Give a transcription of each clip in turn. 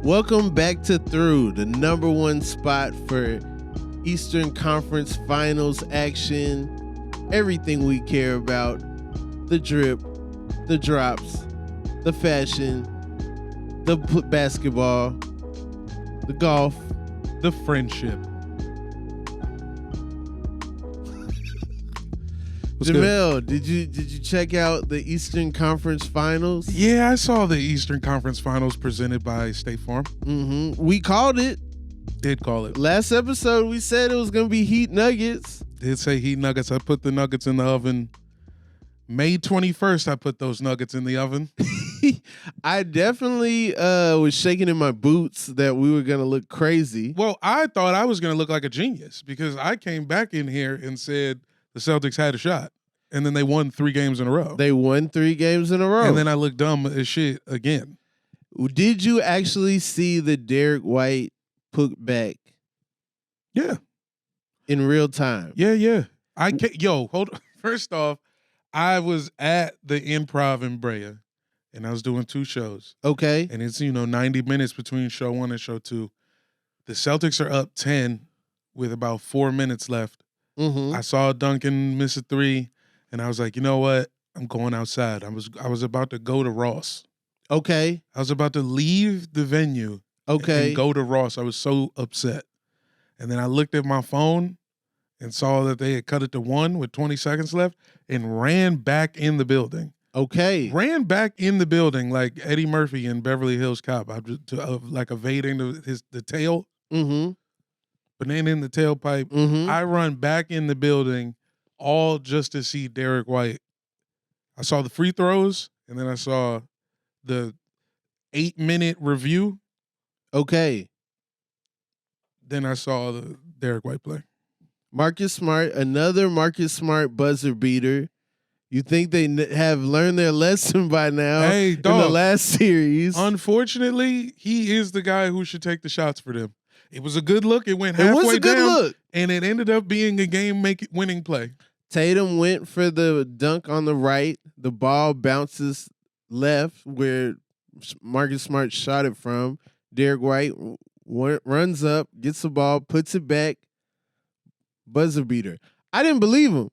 Welcome back to Through, the number one spot for Eastern Conference Finals action. Everything we care about. The drip, the drops, the fashion, the basketball, the golf, the friendship. Jamel, did you check out the Eastern Conference Finals? Yeah, I saw the Eastern Conference Finals presented by State Farm. We called it. Did call it. Last episode, we said it was going to be Heat Nuggets. Did say Heat Nuggets. I put the Nuggets in the oven. May 21st, I put those Nuggets in the oven. I definitely was shaking in my boots that we were going to look crazy. Well, I thought I was going to look like a genius because I came back in here and said the Celtics had a shot. And then they won 3 games in a row. They won 3 games in a row. And then I looked dumb as shit again. Did you actually see the Derek White put back? Yeah. In real time? Yeah. Hold on. First off, I was at the Improv in Brea, and I was doing 2 shows. Okay. And it's, 90 minutes between show 1 and show 2. The Celtics are up 10 with about 4 minutes left. I saw Duncan miss a 3, and I was like, you know what? I'm going outside. I was about to go to Ross. Okay. I was about to leave the venue and go to Ross. I was so upset. And then I looked at my phone and saw that they had cut it to 1 with 20 seconds left and ran back in the building. Okay. Ran back in the building like Eddie Murphy in Beverly Hills Cop, like evading the tail. Banana in the tailpipe. I run back in the building all just to see Derek White. I saw the free throws, and then I saw the 8-minute review. Okay. Then I saw the Derek White play. Marcus Smart, another Marcus Smart buzzer beater. You think they have learned their lesson by now in the last series. Unfortunately, he is the guy who should take the shots for them. It was a good look. It went halfway down. It was a good look. And it ended up being a game-winning play. Tatum went for the dunk on the right. The ball bounces left where Marcus Smart shot it from. Derek White runs up, gets the ball, puts it back. Buzzer beater. I didn't believe him.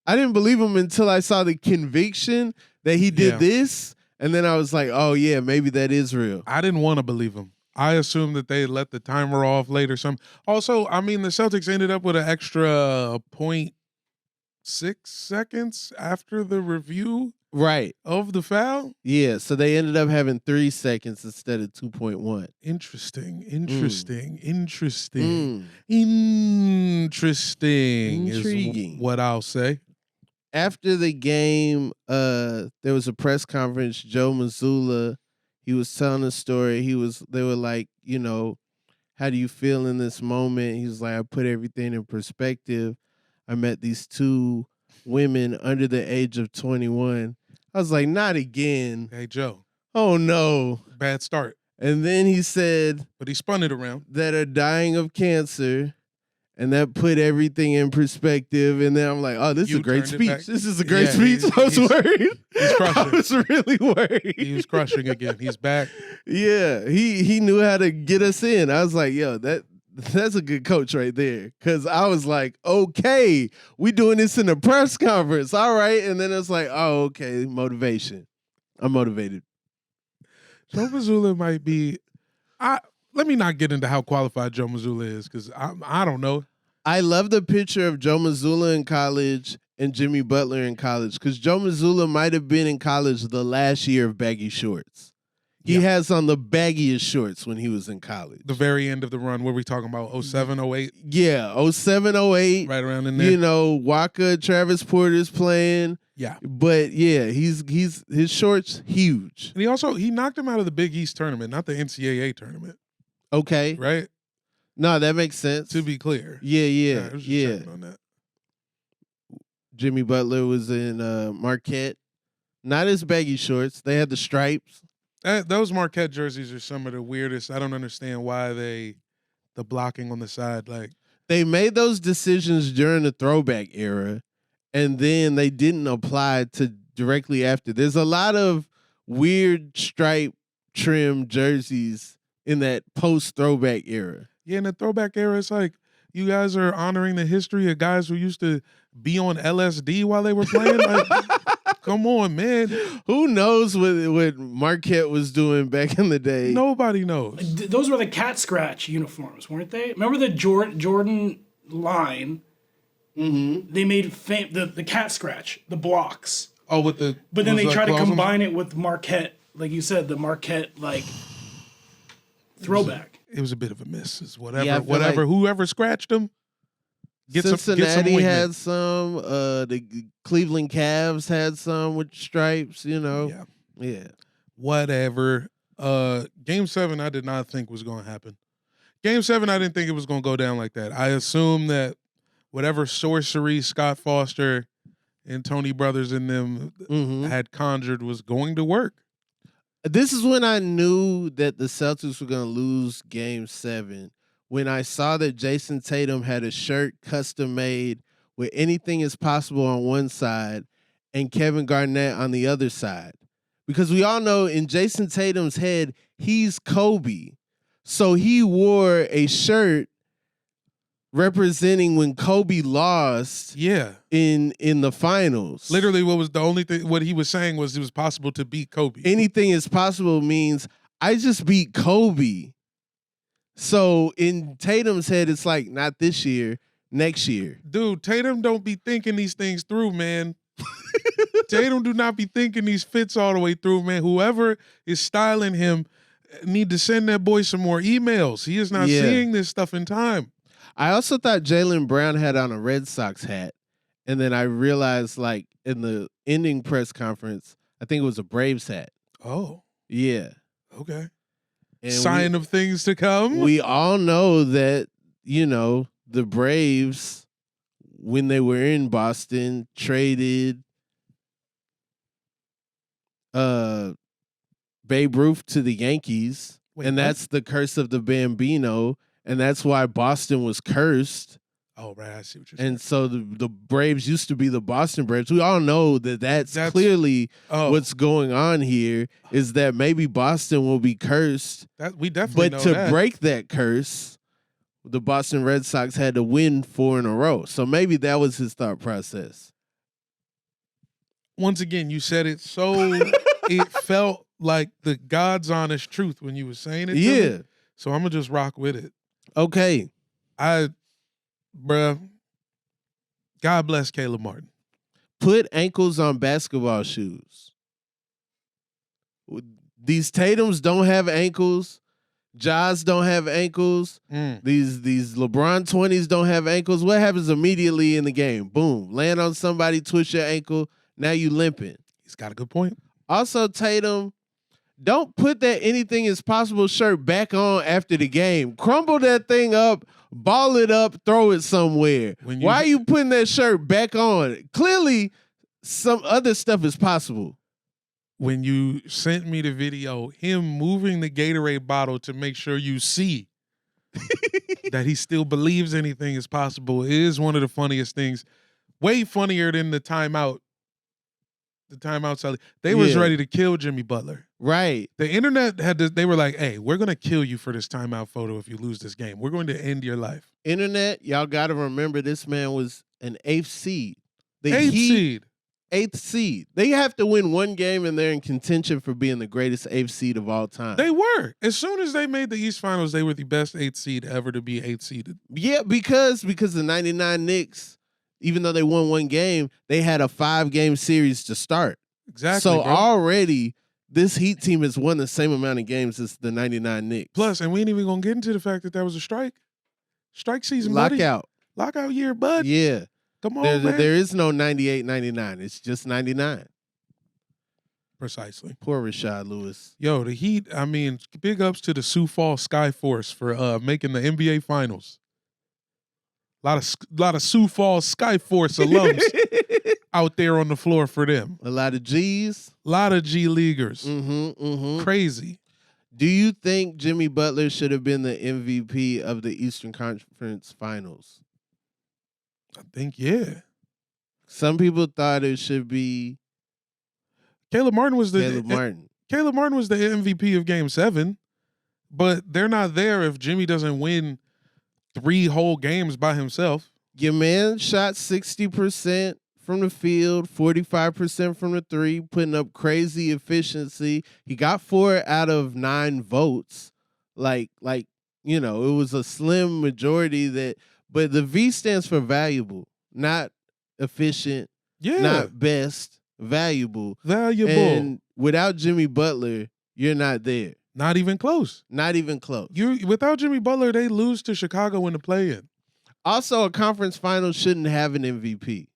Until I saw the conviction that he did this. And then I was like, oh, yeah, maybe that is real. I didn't want to believe him. I assumed that they let the timer off late or something. Also, the Celtics ended up with an extra 0.6 seconds after the review of the foul. Yeah, so they ended up having 3 seconds instead of 2.1. Interesting is what I'll say. After the game, there was a press conference. Joe Mazzulla, he was telling a story. They were like, how do you feel in this moment? He was like, I put everything in perspective. I met these 2 women under the age of 21. I was like, not again. Hey, Joe. Oh, no. Bad start. And then he said, but he spun it around, that are dying of cancer. And that put everything in perspective. And then I'm like, oh, this is a great speech. This is a great speech. I was worried. He's crushing. I was really worried. He was crushing again. He's back. Yeah, he knew how to get us in. I was like, yo, that's a good coach right there. Because I was like, okay, we doing this in a press conference. All right. And then it's like, oh, okay, motivation. I'm motivated. Joe Mazzulla might be let me not get into how qualified Joe Mazzulla is because I don't know. I love the picture of Joe Mazzulla in college and Jimmy Butler in college because Joe Mazzulla might have been in college the last year of baggy shorts. He has on the baggiest shorts when he was in college. The very end of the run. What are we talking about? 07, 08? Yeah, 07, 08. Right around in there. Waka, Travis Porter's playing. Yeah. But yeah, his shorts huge. And he knocked him out of the Big East tournament, not the NCAA tournament. Okay. Right? No, that makes sense. To be clear. Yeah. I was just checking on that. Jimmy Butler was in Marquette. Not his baggy shorts. They had the stripes. Those Marquette jerseys are some of the weirdest. I don't understand why the blocking on the side. Like they made those decisions during the throwback era, and then they didn't apply to directly after. There's a lot of weird stripe trim jerseys in that post-throwback era. Yeah, in the throwback era, it's like you guys are honoring the history of guys who used to be on LSD while they were playing. Like, come on, man. Who knows what Marquette was doing back in the day? Nobody knows. Those were the cat scratch uniforms, weren't they? Remember the Jordan line? Mm-hmm. They made the cat scratch, the blocks. Oh, with the. But then they tried to combine it with Marquette, like you said, the Marquette like throwback. It was a bit of a miss. It's whatever. Yeah, Like whoever scratched them. Cincinnati had some. The Cleveland Cavs had some with stripes. Yeah. Whatever. Game 7, I did not think was going to happen. Game 7, I didn't think it was going to go down like that. I assumed that whatever sorcery Scott Foster and Tony Brothers and them had conjured was going to work. This is when I knew that the Celtics were going to lose Game 7. When I saw that Jason Tatum had a shirt custom made with anything is possible on one side and Kevin Garnett on the other side. Because we all know in Jason Tatum's head, he's Kobe. So he wore a shirt representing when Kobe lost in the finals. Literally, what was the only thing, what he was saying was it was possible to beat Kobe. Anything is possible means I just beat Kobe. So in Tatum's head, it's like, not this year, next year. Dude, Tatum don't be thinking these things through, man. Tatum do not be thinking these fits all the way through, man. Whoever is styling him need to send that boy some more emails. He is not seeing this stuff in time. I also thought Jaylen Brown had on a Red Sox hat. And then I realized, like, in the ending press conference, I think it was a Braves hat. Oh. Yeah. Okay. And sign of things to come. We all know that, the Braves, when they were in Boston, traded Babe Ruth to the Yankees. And that's the curse of the Bambino. And that's why Boston was cursed. Oh, right. I see what you're saying. And so the Braves used to be the Boston Braves. We all know that that's clearly what's going on here, is that maybe Boston will be cursed. We definitely know that. But to break that curse, the Boston Red Sox had to win 4 in a row. So maybe that was his thought process. Once again, you said it so it felt like the God's honest truth when you were saying it. Yeah. So I'm going to just rock with it. Okay. Bruh, God bless Caleb Martin. Put ankles on basketball shoes. These Tatums don't have ankles. Jaws don't have ankles. These LeBron 20s don't have ankles. What happens immediately in the game? Boom. Land on somebody, twist your ankle. Now you limping. He's got a good point. Also, Tatum, don't put that anything is possible shirt back on after the game. Crumble that thing up, ball it up, throw it somewhere. Why are you putting that shirt back on? Clearly, some other stuff is possible. When you sent me the video, him moving the Gatorade bottle to make sure you see that he still believes anything is possible is one of the funniest things. Way funnier than the timeout. The timeout, they was ready to kill Jimmy Butler. Right. The internet they were like, hey, we're going to kill you for this timeout photo if you lose this game. We're going to end your life. Internet, y'all got to remember this man was an 8th seed. Eighth seed. They have to win one game and they're in contention for being the greatest 8th seed of all time. They were. As soon as they made the East Finals, they were the best 8th seed ever to be 8th seeded. Yeah, because the 99 Knicks, even though they won one game, they had a 5-game series to start. Exactly. So already, this Heat team has won the same amount of games as the 99 Knicks. Plus, and we ain't even going to get into the fact that there was a strike. Strike season, buddy. Lockout year, bud. Yeah. Come on, man. There is no 98, 99. It's just 99. Precisely. Poor Rashad Lewis. Yo, the Heat, I mean, big ups to the Sioux Falls Skyforce for making the NBA Finals. A lot of Sioux Falls Skyforce alums out there on the floor for them. A lot of G's. A lot of G Leaguers. Mm-hmm. Crazy. Do you think Jimmy Butler should have been the MVP of the Eastern Conference Finals? I think, yeah. Some people thought it should be Caleb Martin was the Caleb Martin. Caleb Martin was the MVP of Game 7, but they're not there if Jimmy doesn't win 3 whole games by himself. Your man shot 60% from the field, 45% from the three, putting up crazy efficiency. He got 4 out of 9 votes. Like, it was a slim majority but the V stands for valuable, not efficient, not best, valuable. Valuable. And without Jimmy Butler, you're not there. Not even close. Not even close. Without Jimmy Butler, they lose to Chicago in the play-in. Also, a conference final shouldn't have an MVP.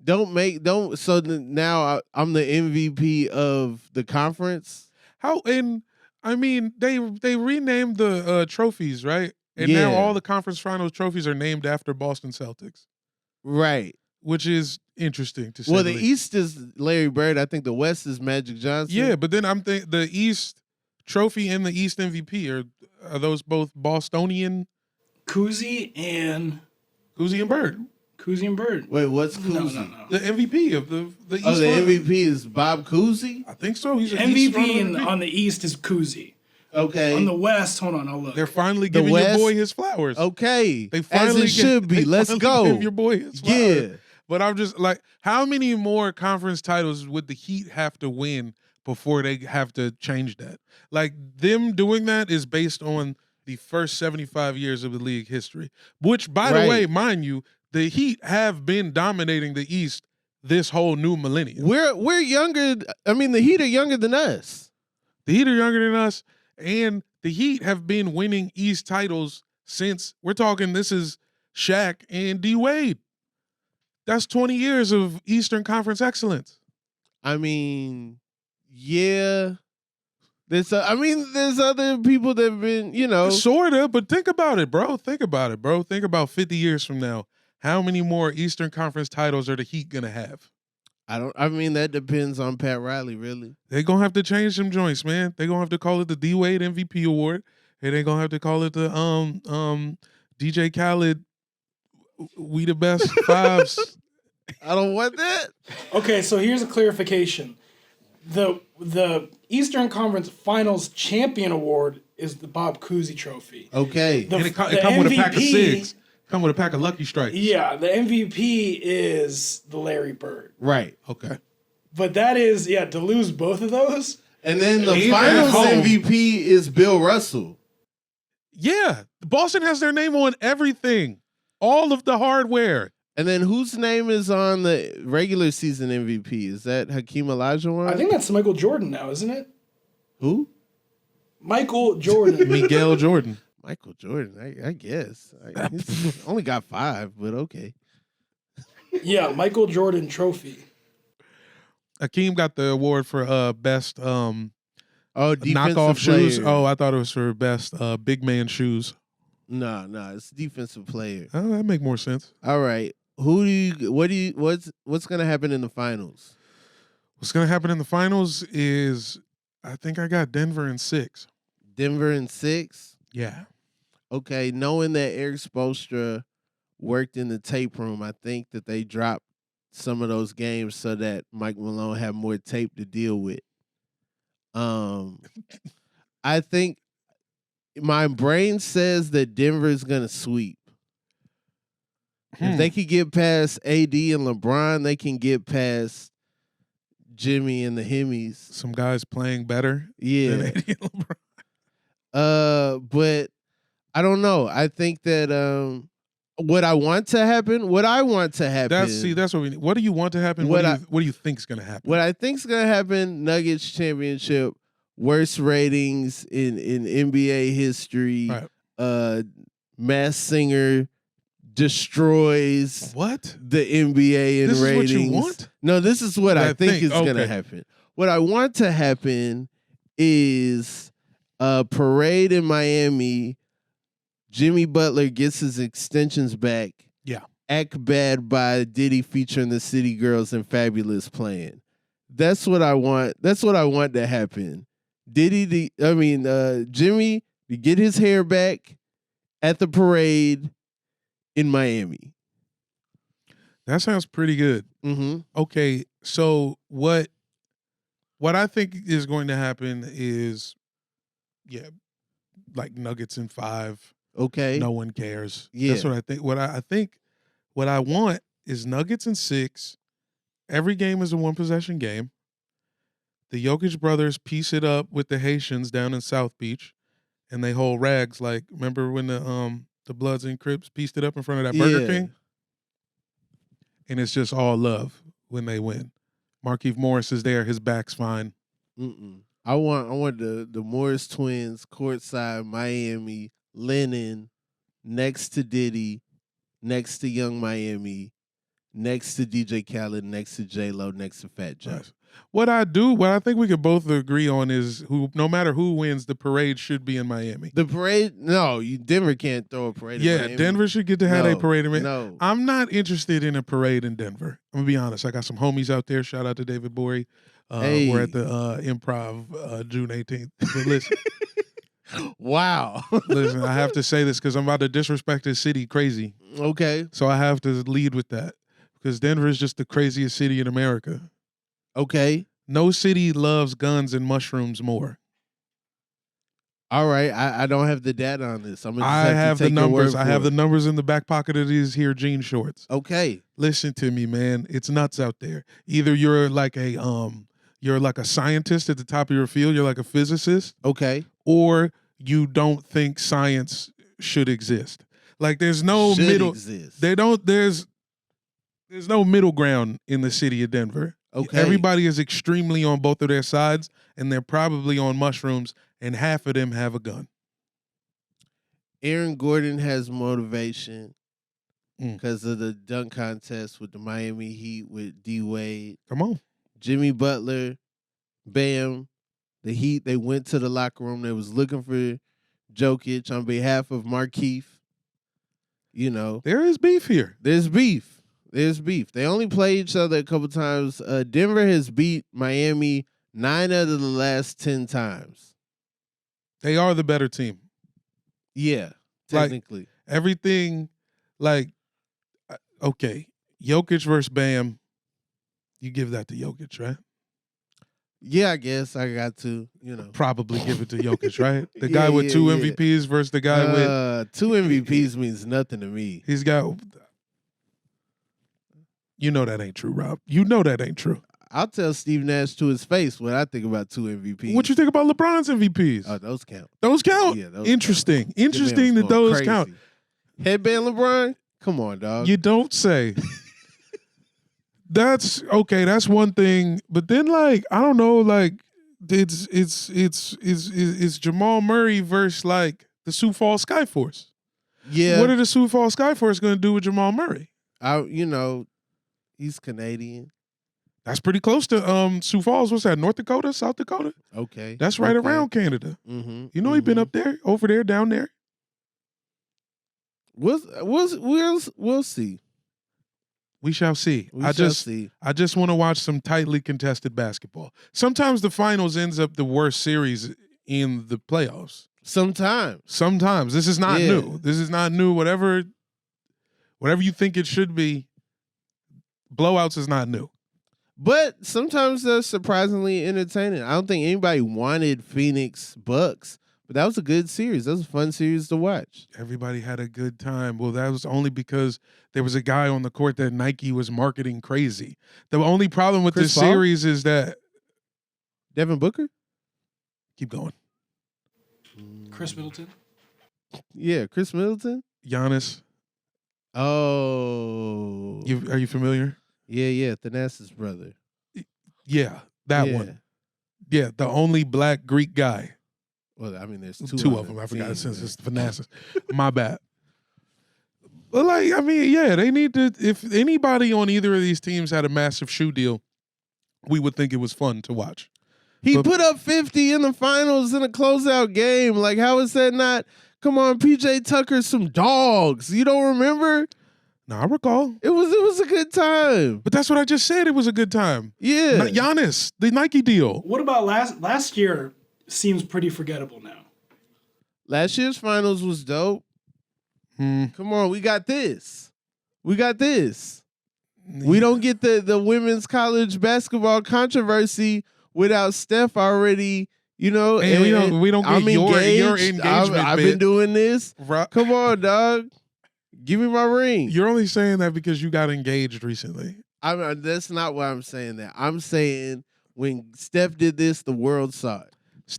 So now I'm the MVP of the conference. They renamed the trophies, right? And now all the conference finals trophies are named after Boston Celtics. Right. Which is interesting to say. Well, the East is Larry Bird. I think the West is Magic Johnson. Yeah, but then I'm thinking the East trophy and the East MVP are those both Bostonian? Cousy and Bird. Cousy and Bird. Wait, what's Cousy? No. The MVP of the East. Oh, the MVP is Bob Cousy? I think so. He's an MVP on the East is Cousy. Okay. On the West, hold on, I'll look. They're finally giving your boy his flowers. Okay. They finally As it should be. Let's go. Give your boy his flowers. Yeah. But I'm just like, how many more conference titles would the Heat have to win before they have to change that? Like, them doing that is based on the first 75 years of the league history, which, by the way, mind you, the Heat have been dominating the East this whole new millennium. We're younger. I mean, the Heat are younger than us. The Heat are younger than us, and the Heat have been winning East titles since, we're talking, this is Shaq and D. Wade. That's 20 years of Eastern Conference excellence. I mean, yeah. There's other people that have been, Sort of, but think about it, bro. Think about 50 years from now. How many more Eastern Conference titles are the Heat going to have? That depends on Pat Riley, really. They're going to have to change some joints, man. They're going to have to call it the D. Wade MVP Award, and they're going to have to call it the DJ Khaled We the Best Fives. I don't want that. Okay, so here's a clarification. The Eastern Conference Finals Champion Award is the Bob Cousy Trophy. Okay. And it come with a pack of cigs. Come with a pack of Lucky Strikes. Yeah, the MVP is the Larry Bird. Right. Okay. But that is, to lose both of those. And then the finals MVP is Bill Russell. Yeah. Boston has their name on everything. All of the hardware. And then whose name is on the regular season MVP? Is that Hakeem Olajuwon? I think that's Michael Jordan now, isn't it? Who? Michael Jordan. Miguel Jordan. Michael Jordan, I guess. He's only got 5, but okay. Yeah, Michael Jordan Trophy. Hakeem got the award for best knockoff player. shoes. Oh, I thought it was for best big man shoes. No, it's defensive player. Oh, that make more sense. All right. What's gonna happen in the finals? What's gonna happen in the finals is I think I got Denver in 6. Denver in 6? Yeah. Okay, knowing that Eric Spoelstra worked in the tape room, I think that they dropped some of those games so that Mike Malone had more tape to deal with. I think my brain says that Denver's gonna sweep. If they could get past AD and LeBron, they can get past Jimmy and the Himmies. Some guys playing better than AD and LeBron. But I don't know. I think that what I want to happen. That's what we need. What do you want to happen? What do you think is going to happen? What I think is going to happen, Nuggets championship, worst ratings in NBA history. Right. Masked Singer destroys the NBA in this ratings. Is what you want? No, this is what I think is going to happen. What I want to happen is a parade in Miami. Jimmy Butler gets his extensions back. Yeah. Act Bad by Diddy featuring the City Girls and Fabulous playing. That's what I want. That's what I want to happen. Jimmy to get his hair back at the parade in Miami. That sounds pretty good. Mm-hmm. Okay, so what I think is going to happen is Yeah, like Nuggets in 5. Okay. No one cares. Yeah. That's what I think. What I want is Nuggets in 6. Every game is a 1-possession game. The Jokic brothers piece it up with the Haitians down in South Beach, and they hold rags. Like, remember when the Bloods and Crips pieced it up in front of that Burger King? And it's just all love when they win. Markieff Morris is there. His back's fine. I want the Morris twins courtside Miami, Lennon next to Diddy, next to Young Miami, next to DJ Khaled, next to J-Lo, next to Fat Joe. Nice. What I think we could both agree on is no matter who wins, the parade should be in Miami. The parade? No, Denver can't throw a parade in Miami. Denver should get to have a parade in Miami. No. I'm not interested in a parade in Denver. I'm going to be honest. I got some homies out there. Shout out to David Bory. We're at the Improv June 18th. But listen. Wow. Listen, I have to say this because I'm about to disrespect this city crazy. Okay. So I have to lead with that because Denver is just the craziest city in America. Okay. No city loves guns and mushrooms more. All right. I don't have the data on this. I have the numbers. I have the numbers in the back pocket of these here jean shorts. Okay. Listen to me, man. It's nuts out there. Either you're like a scientist at the top of your field, you're like a physicist. Okay. Or you don't think science should exist. Like there's no middle. Exist. There's no middle ground in the city of Denver. Okay. Everybody is extremely on both of their sides, and they're probably on mushrooms, and half of them have a gun. Aaron Gordon has motivation because of the dunk contest with the Miami Heat with D Wade. Come on. Jimmy Butler, Bam, the Heat, they went to the locker room. They was looking for Jokic on behalf of Markieff. You know. There is beef here. There's beef. They only played each other a couple times. Denver has beat Miami 9 out of the last 10 times. They are the better team. Yeah, technically. Like, everything, okay, Jokic versus Bam, you give that to Jokic, right? Yeah, I guess I got to, Probably give it to Jokic, right? The guy with 2 MVPs versus the guy with 2 MVPs means nothing to me. He's got... You know that ain't true, Rob. You know that ain't true. I'll tell Steve Nash to his face what I think about 2 MVPs. What you think about LeBron's MVPs? Oh, those count. Those count? Yeah, those Interesting. count. Interesting that those crazy. count. Headband LeBron? Come on, dog. You don't say. That's okay. That's one thing. But then, I don't know. It's Jamal Murray versus the Sioux Falls Skyforce. Yeah. What are the Sioux Falls Skyforce going to do with Jamal Murray? He's Canadian. That's pretty close to Sioux Falls. What's that? North Dakota, South Dakota? Okay. That's right around Canada. Mm-hmm. You know he's been up there, over there, down there. We'll see. We shall see. I just want to watch some tightly contested basketball. Sometimes the finals ends up the worst series in the playoffs. Sometimes. This is not new. This is not new. Whatever you think it should be, blowouts is not new. But sometimes they're surprisingly entertaining. I don't think anybody wanted Phoenix Bucks, but that was a good series. That was a fun series to watch. Everybody had a good time. Well, that was only because there was a guy on the court that Nike was marketing crazy. The only problem with this series is that... Devin Booker? Keep going. Chris Middleton? Yeah, Chris Middleton? Giannis. Oh. Are you familiar? Yeah, Thanasis' brother. Yeah, that one. Yeah, the only black Greek guy. Well, I mean, there's two of them. I forgot since it's Thanasis. My bad. But they need to. If anybody on either of these teams had a massive shoe deal, we would think it was fun to watch. He put up 50 in the finals in a closeout game. How is that not? Come on, PJ Tucker's some dogs. You don't remember? No, I recall. It was a good time. But that's what I just said. It was a good time. Yeah. Giannis, the Nike deal. What about last year? Seems pretty forgettable now. Last year's finals was dope. Come on, we got this. We don't get the women's college basketball controversy without Steph already You know, and we don't get I'm your engaged. engagement. I've been doing this. Come on, dog. Give me my ring. You're only saying that because you got engaged recently. That's not why I'm saying that. I'm saying when Steph did this, the world saw it.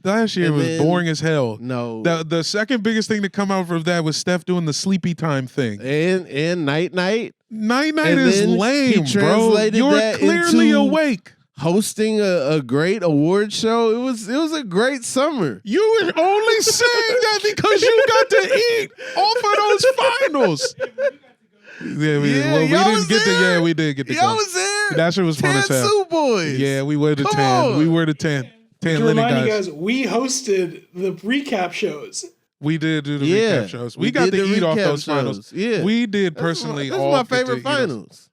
Last year was boring as hell. No. The second biggest thing to come out from that was Steph doing the sleepy time thing. And night. Night is lame, bro. You're clearly awake. Hosting a great award show. It was a great summer. You were only saying that because you got to eat off of those finals. Yeah, we did get to go. Y'all was there. That shit was fun as hell. Sioux boys. Yeah, we were the 10. We were the 10. 10 to remind guys. You guys, we hosted the recap shows. We did do the recap shows. We got to eat off those finals. Yeah. We did personally that's all. That's my favorite finals.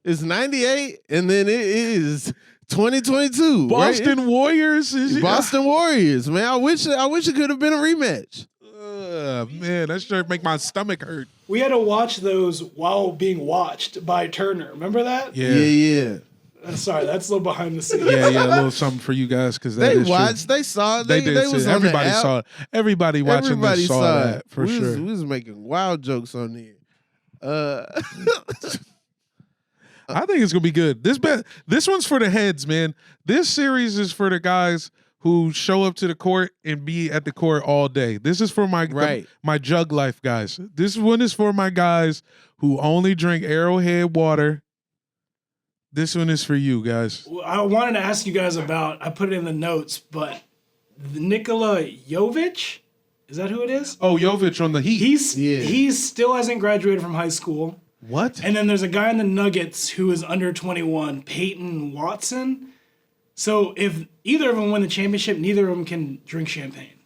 It's 98, and then it is 2022. Boston right? Warriors. Boston Warriors, man. I wish it could have been a rematch. Man, that sure make my stomach hurt. We had to watch those while being watched by Turner. Remember that? Yeah. Sorry, that's a little behind the scenes. Yeah, a little something for you guys because they watched, they saw it. They was on everybody the app. saw it. Everybody watching this saw that for sure. We was making wild jokes on there. I think it's gonna be good. This one's for the heads, man. This series is for the guys who show up to the court and be at the court all day. This is for my jug life guys. This one is for my guys who only drink Arrowhead water. This one is for you guys. I wanted to ask you guys about, I put it in the notes, but Nikola Jovic, is that who it is? Oh, Jovic on the Heat. He still hasn't graduated from high school. What? And then there's a guy in the Nuggets who is under 21, Peyton Watson. So if either of them win the championship, neither of them can drink champagne.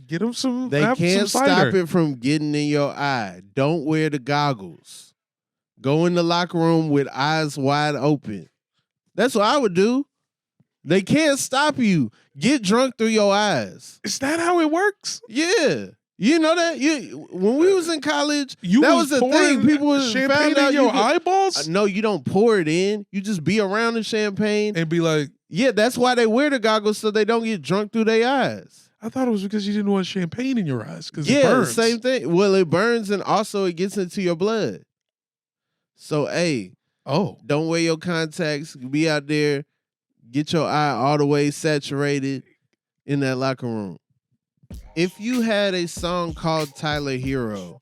Get them some. They can't stop it from getting in your eye. Don't wear the goggles. Go in the locker room with eyes wide open. That's what I would do. They can't stop you. Get drunk through your eyes. Is that how it works? Yeah. You know that? When we was in college, that was the thing. People was champagne in your eyeballs? No, you don't pour it in. You just be around the champagne. And be like... Yeah, that's why they wear the goggles, so they don't get drunk through their eyes. I thought it was because you didn't want champagne in your eyes. Because it burns. Same thing. Well, it burns and also it gets into your blood. So, hey, don't wear your contacts. Be out there. Get your eye all the way saturated in that locker room. If you had a song called Tyler Hero,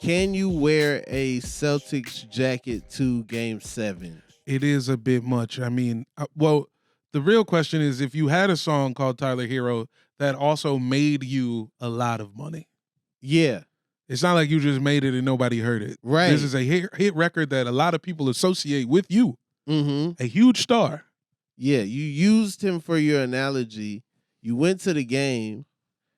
can you wear a Celtics jacket to Game 7? It is a bit much. I mean, well, the real question is if you had a song called Tyler Hero that also made you a lot of money. Yeah. It's not like you just made it and nobody heard it. Right. This is a hit record that a lot of people associate with you. Mm-hmm. A huge star. Yeah, you used him for your analogy. You went to the game.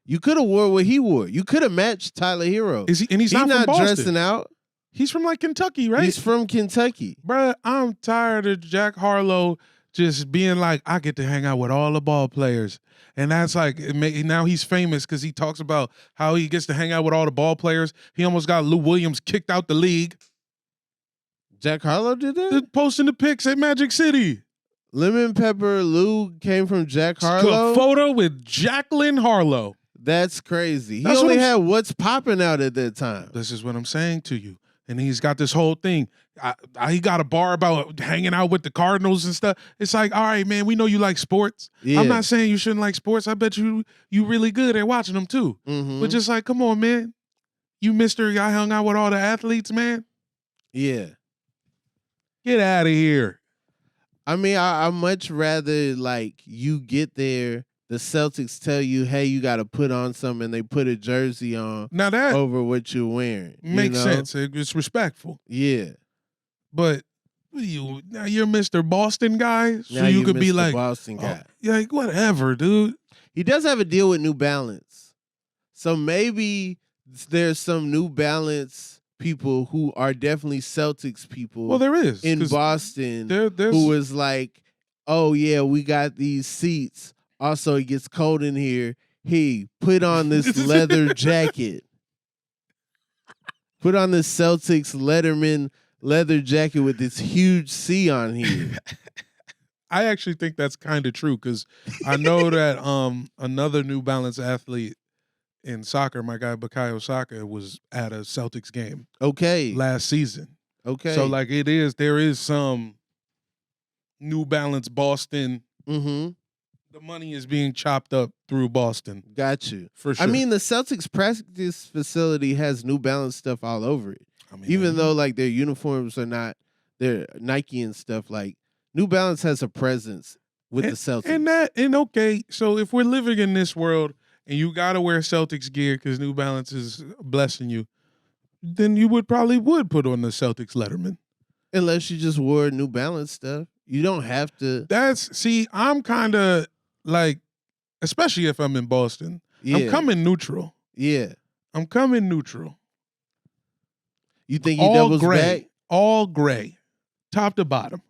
You could have wore what he wore. You could have matched Tyler Hero. He's not from Boston. Dressing out. He's from like Kentucky, right? He's from Kentucky. Bruh, I'm tired of Jack Harlow just being like, I get to hang out with all the ball players. And that's like, now he's famous because he talks about how he gets to hang out with all the ball players. He almost got Lou Williams kicked out the league. Jack Harlow did that? Posting the pics at Magic City. Lemon Pepper Lou came from Jack Harlow? A photo with Jacqueline Harlow. That's crazy. He only had What's Poppin' out at that time. This is what I'm saying to you. And he's got this whole thing. He got a bar about hanging out with the Cardinals and stuff. It's like, all right, man, we know you like sports. Yeah. I'm not saying you shouldn't like sports. I bet you really good at watching them too. Mm-hmm. But just like, come on, man. You Mr. I hung out with all the athletes, man. Yeah. Get out of here. I mean, I much rather like you get there, the Celtics tell you, hey, you got to put on something, and they put a jersey on now that over what you're wearing. Makes sense. It's respectful. Yeah. But now you're Mr. Boston guy, so now you could Mr. be like Boston guy. Like whatever, dude. He does have a deal with New Balance, so maybe there's some New Balance people who are definitely Celtics people. Well, there is in Boston who is like, oh yeah, we got these seats. Also, it gets cold in here. Hey, put on this leather jacket. Put on this Celtics Letterman leather jacket with this huge C on here. I actually think that's kind of true because I know that another New Balance athlete in soccer, my guy Bukayo Saka, was at a Celtics game. Okay. Last season. Okay. So like there is some New Balance Boston. Mm-hmm. The money is being chopped up through Boston. Got you. For sure. I mean, the Celtics practice facility has New Balance stuff all over it. I mean, even though like their uniforms are not, they're Nike and stuff, like New Balance has a presence with the Celtics. And okay, so if we're living in this world and you gotta wear Celtics gear because New Balance is blessing you, then you would put on the Celtics letterman. Unless you just wore New Balance stuff. You don't have to. I'm kind of like, especially if I'm in Boston, I'm coming neutral. Yeah. I'm coming neutral. You think he doubles back? All gray, top to bottom.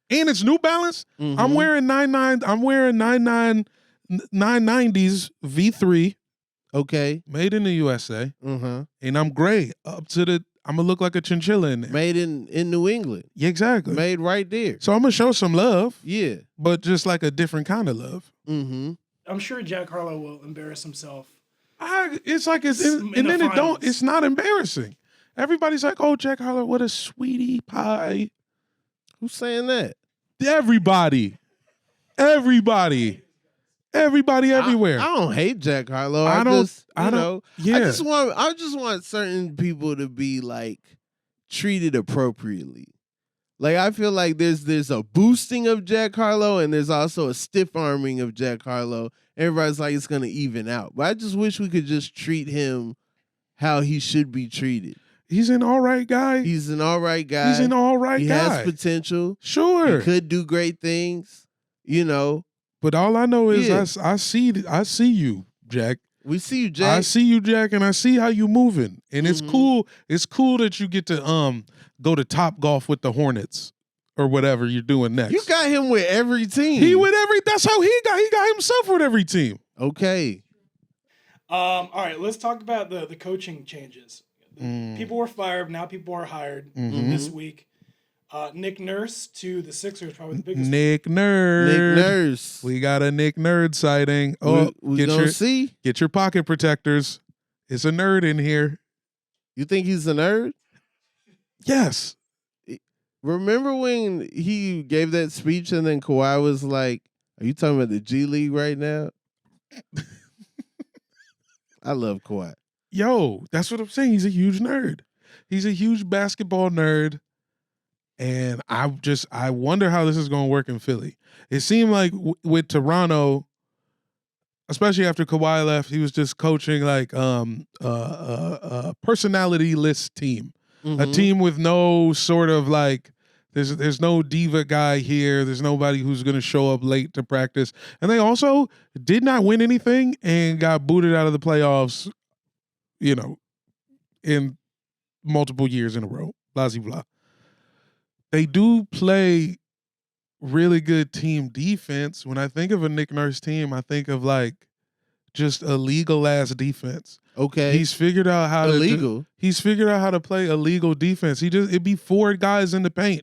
And it's New Balance. Mm-hmm. I'm wearing 990s V3. Okay. Made in the USA. Mm-hmm. And I'm gray up to the, I'm going to look like a chinchilla in there. Made in New England. Yeah, exactly. Made right there. So I'm going to show some love. Yeah. But just like a different kind of love. Mm-hmm. I'm sure Jack Harlow will embarrass himself. It's not embarrassing. Everybody's like, oh, Jack Harlow, what a sweetie pie. Who's saying that? Everybody everywhere. I don't hate Jack Harlow. I just want certain people to be like treated appropriately. Like I feel like there's a boosting of Jack Harlow and there's also a stiff arming of Jack Harlow. Everybody's like it's gonna even out. But I just wish we could just treat him how he should be treated. He's an all right guy. He has potential. Sure. He could do great things, But all I know is I see you, Jack. We see you, Jack. I see you, Jack, and I see how you moving. And it's cool. It's cool that you get to go to Top Golf with the Hornets or whatever you're doing next. You got him with every team. That's how he got himself with every team. Okay. All right, let's talk about the coaching changes. People were fired. Now people are hired this week. Nick Nurse to the Sixers, probably the biggest. Nick Nurse. We got a Nick Nerd sighting. Oh, get your pocket protectors. It's a nerd in here. You think he's a nerd? Yes. Remember when he gave that speech and then Kawhi was like, "Are you talking about the G League right now?" I love Kawhi. Yo, that's what I'm saying. He's a huge nerd. He's a huge basketball nerd. And I wonder how this is going to work in Philly. It seemed like with Toronto, especially after Kawhi left, he was just coaching like a personality-less team. A team with no sort of like, there's no diva guy here. There's nobody who's going to show up late to practice. And they also did not win anything and got booted out of the playoffs, in multiple years in a row. Blah, blah, blah. They do play really good team defense. When I think of a Nick Nurse team, I think of like just a legal ass defense. Okay. He's figured out how to play a legal defense. It'd be 4 guys in the paint.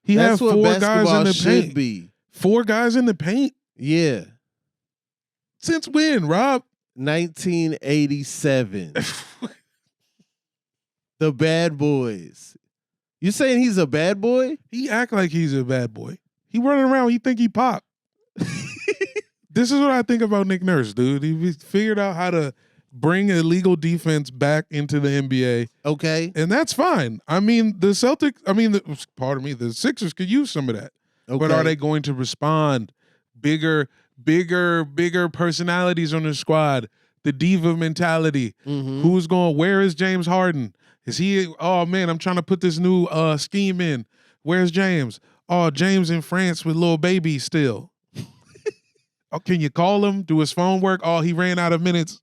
That's what 4 guys in the paint. Be 4 guys in the paint? Yeah. Since when, Rob? 1987. The Bad Boys. You saying he's a bad boy? He act like he's a bad boy. He running around, he think he pop. This is what I think about Nick Nurse, dude. He figured out how to bring illegal defense back into the NBA. Okay. And that's fine. I mean, the Sixers could use some of that. Okay. But are they going to respond? Bigger personalities on the squad. The diva mentality. Where is James Harden? Is he, oh man, I'm trying to put this new scheme in. Where's James? Oh, James in France with little baby still. Oh, can you call him? Do his phone work? Oh, he ran out of minutes.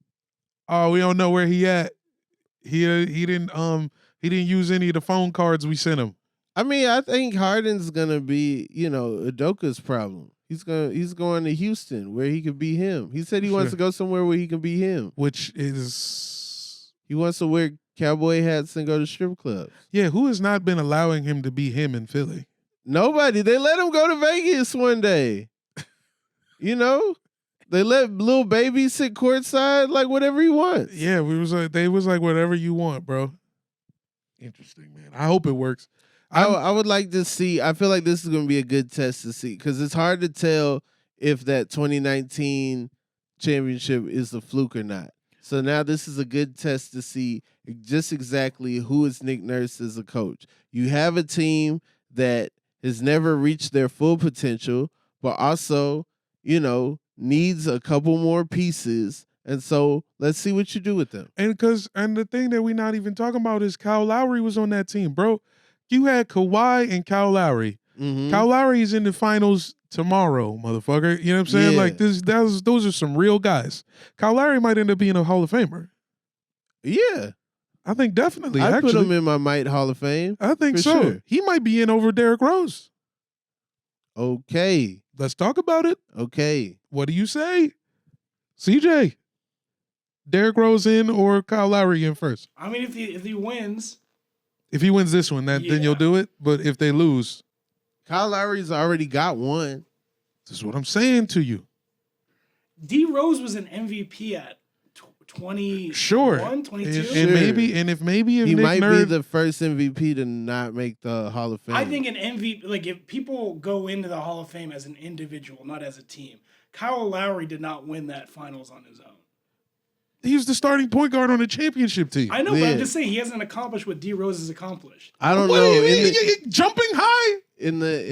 Oh, we don't know where he at. He didn't use any of the phone cards we sent him. I mean, I think Harden's gonna be, Udoka's problem. He's going to Houston where he could be him. He said he wants to go somewhere where he can be him. Which is, he wants to wear cowboy hats and go to strip clubs. Yeah, who has not been allowing him to be him in Philly? Nobody. They let him go to Vegas one day. You know? They let Lil Baby sit courtside like whatever he wants. Yeah, they was like whatever you want, bro. Interesting, man. I hope it works. I would like to see. I feel like this is going to be a good test to see because it's hard to tell if that 2019 championship is a fluke or not. So now this is a good test to see just exactly who is Nick Nurse as a coach. You have a team that has never reached their full potential, but also, needs a couple more pieces. And so let's see what you do with them. And the thing that we're not even talking about is Kyle Lowry was on that team, bro. You had Kawhi and Kyle Lowry. Mm-hmm. Kyle Lowry is in the finals tomorrow, motherfucker. You know what I'm saying? Yeah. Like those are some real guys. Kyle Lowry might end up being a Hall of Famer. Yeah. I think definitely. I put him in my Might Hall of Fame. I think so. Sure. He might be in over Derrick Rose. Okay. Let's talk about it. Okay. What do you say? CJ. Derrick Rose in or Kyle Lowry in first? I mean, if he wins. If he wins this one, then you'll do it. But if they lose. Kyle Lowry's already got one. This is what I'm saying to you. D Rose was an MVP at 21, sure. 22. And if he Nick might be the first MVP to not make the Hall of Fame. I think an MVP, like if people go into the Hall of Fame as an individual, not as a team, Kyle Lowry did not win that finals on his own. He was the starting point guard on a championship team. I know, but I'm just saying he hasn't accomplished what D Rose has accomplished. I don't know. Jumping high?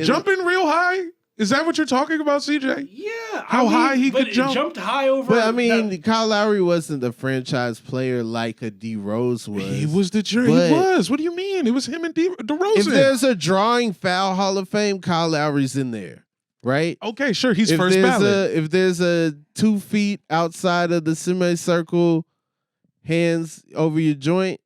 Jumping real high? Is that what you're talking about, CJ? Yeah. How high he could jump? Jumped high over. But I mean, Kyle Lowry wasn't the franchise player like a D Rose was. He was the jury. He was. What do you mean? It was him and DeRozan. If there's a drawing foul Hall of Fame, Kyle Lowry's in there, right? Okay, sure. He's first ballot. If there's a 2 feet outside of the semicircle, hands over your joint,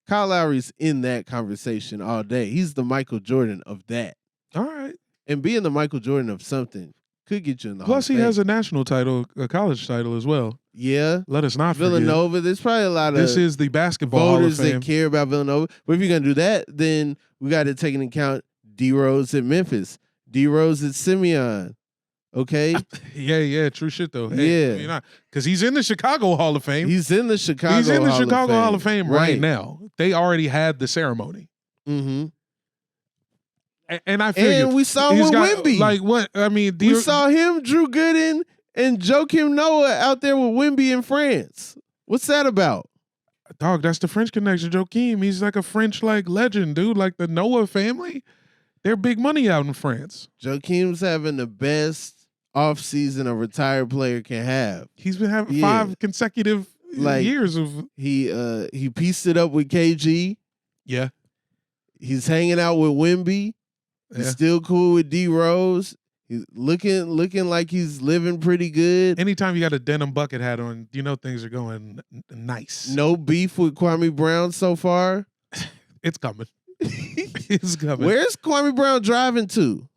Kyle Lowry's in that conversation all day. He's the Michael Jordan of that. All right. And being the Michael Jordan of something could get you in the Hall of Fame. Plus, he has a national title, a college title as well. Yeah. Let us not forget. Villanova, there's probably a lot of this is the basketball voters Hall of Fame that care about Villanova. But if you're going to do that, then we got to take into account D Rose at Memphis, D Rose at Simeon. Okay? Yeah, true shit, though. Hey, yeah. Because he's in the Chicago Hall of Fame. He's in the Chicago Hall of Fame right now. They already had the ceremony. Mm-hmm. And I feel we saw with Wemby. Like what? I mean, we saw him, Drew Gooden, and Joakim Noah out there with Wemby in France. What's that about? Dog, that's the French connection. Joakim, he's like a French legend, dude. Like the Noah family, they're big money out in France. Joakim's having the best offseason a retired player can have. He's been having 5 consecutive years of. He pieced it up with KG. Yeah, he's hanging out with Wemby. He's still cool with D Rose. He's looking like he's living pretty good. Anytime you got a denim bucket hat on, you know things are going nice. No beef with Kwame Brown so far. It's coming. It's coming. Where's Kwame Brown driving to?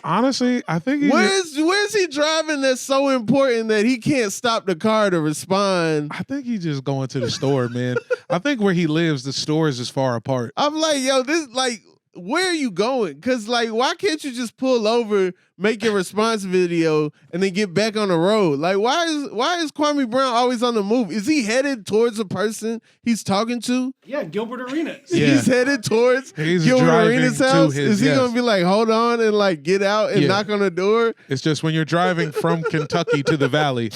Honestly, I think where's he driving that's so important that he can't stop the car to respond? I think he's just going to the store, man. I think where he lives, the stores is far apart. I'm like, yo, where are you going? Because, why can't you just pull over, make your response video, and then get back on the road? Like, why is Kwame Brown always on the move? Is he headed towards the person he's talking to? Yeah, Gilbert Arenas. Yeah. He's headed towards Gilbert Arenas' house? Is he going to be like, hold on, and, get out and knock on the door? It's just when you're driving from Kentucky to the Valley,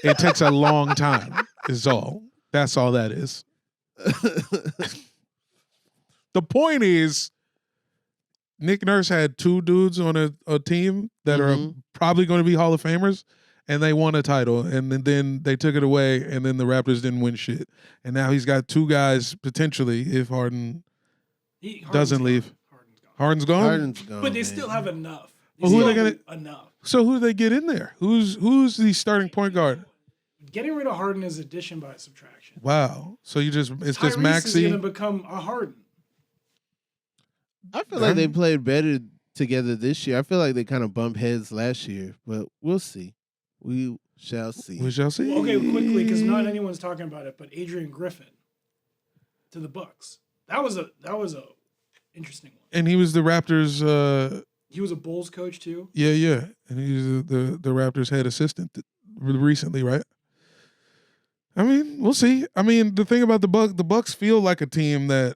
it takes a long time, is all. That's all that is. The point is, Nick Nurse had 2 dudes on a team that are probably going to be Hall of Famers, and they won a title, and then they took it away, and then the Raptors didn't win shit. And now he's got 2 guys, potentially, if Harden doesn't leave. Harden's gone? But they still have enough. Well, who are they gonna enough? So who do they get in there? Who's the starting point guard? Getting rid of Harden is addition by subtraction. Wow. So it's just Tyrese Maxey. is going to become a Harden. I feel like they played better together this year. I feel like they kind of bumped heads last year, but we'll see. We shall see. We shall see. Okay, quickly, because not anyone's talking about it, but Adrian Griffin to the Bucks. That was a interesting one. And he was the Raptors. He was a Bulls coach too. Yeah, and he's the Raptors head assistant recently, right? I mean, we'll see. I mean, the thing about the Bucks feel like a team that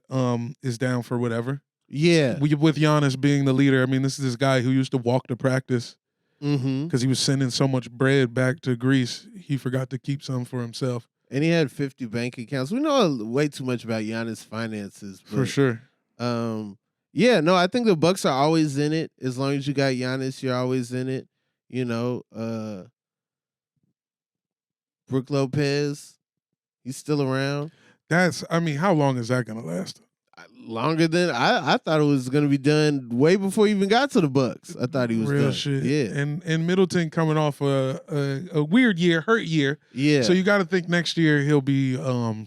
is down for whatever. Yeah. With Giannis being the leader. I mean, this is this guy who used to walk to practice because he was sending so much bread back to Greece. He forgot to keep some for himself. And he had 50 bank accounts. We know way too much about Giannis' finances. But, for sure. Yeah, no, I think the Bucks are always in it. As long as you got Giannis, you're always in it. You know, Brook Lopez, he's still around. I mean, how long is that going to last? Longer than I thought it was going to be done way before he even got to the Bucks. I thought he was real done. shit. Yeah, and Middleton coming off a weird year, hurt year. Yeah. So you got to think next year he'll be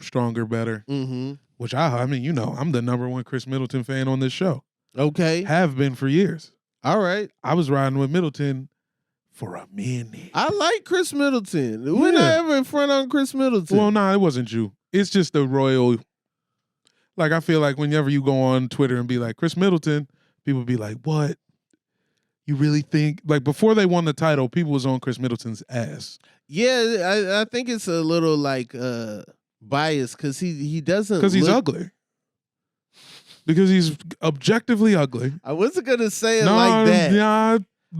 stronger, better. Mm-hmm. Which I mean, you know, I'm the #1 Chris Middleton fan on this show. Okay, have been for years. All right, I was riding with Middleton for a minute. I like Chris Middleton. When I ever in front on Chris Middleton? Well, nah, it wasn't you. It's just the royal. Like, I feel like whenever you go on Twitter and be like, Chris Middleton, people be like, what? You really think? Like, before they won the title, people was on Chris Middleton's ass. Yeah, I think it's a little like biased because he doesn't. Because he's ugly. Because he's objectively ugly. I wasn't going to say it like that. Nah,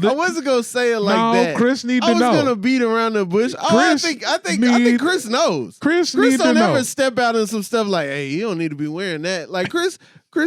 I wasn't gonna say it like that. Chris need to know. I was gonna beat around the bush. I think Chris knows. Chris don't know. ever step out in some stuff like, hey, you don't need to be wearing that. Like Chris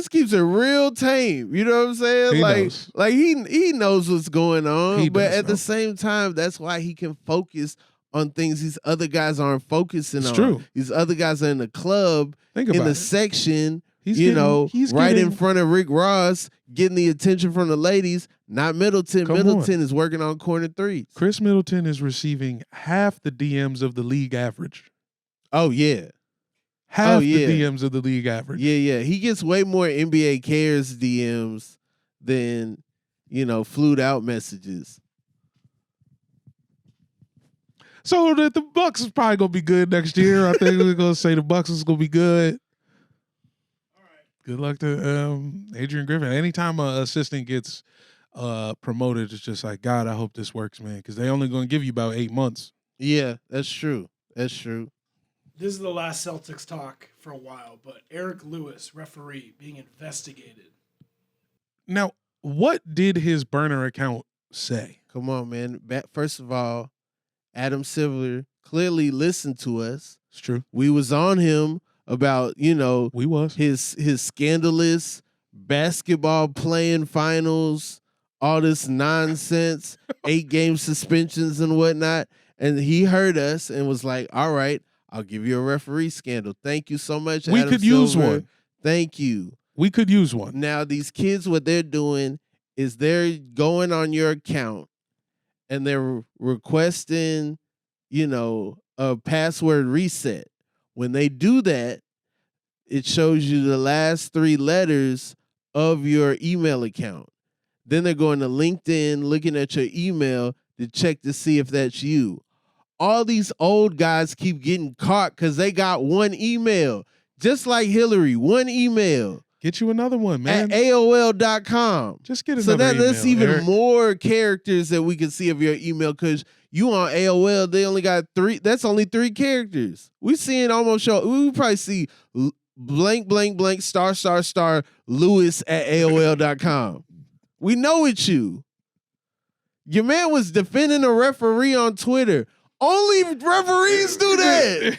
keeps it real tame. You know what I'm saying? He knows. Like he knows what's going on. But at know. the same time, that's why he can focus on things these other guys aren't focusing on. It's true. These other guys are in the club, in the section. He's right in front of Rick Ross, getting the attention from the ladies, not Middleton. Middleton is working on corner threes. Chris Middleton is receiving half the DMs of the league average. Oh, yeah. Half the DMs of the league average. Yeah. He gets way more NBA cares DMs than, flued out messages. So the Bucks is probably going to be good next year. I think we're going to say the Bucks is going to be good. Good luck to Adrian Griffin. Anytime an assistant gets promoted, it's just like, God, I hope this works, man, because they only going to give you about 8 months. Yeah, that's true. That's true. This is the last Celtics talk for a while, but Eric Lewis, referee, being investigated. Now, what did his burner account say? Come on, man. First of all, Adam Silver clearly listened to us. It's true. We was on him about, we was his scandalous basketball playing finals, all this nonsense, 8-game suspensions and whatnot. And he heard us and was like, all right, I'll give you a referee scandal. Thank you so much, We Adam could Silver. use one. Thank you. We could use one. Now, these kids, what they're doing is they're going on your account and they're requesting, a password reset. When they do that, it shows you the last 3 letters of your email account. Then they're going to LinkedIn, looking at your email to check to see if that's you. All these old guys keep getting caught because they got one email. Just like Hillary, one email. Get you another one, man. At AOL.com. Just get another email. So that's even Eric. more characters that we can see of your email because you on AOL, they only got 3. That's only 3 characters. We seeing almost show. We probably see blank, blank, blank, star, star, star, Lewis at AOL.com. We know it's you. Your man was defending a referee on Twitter. Only referees do that.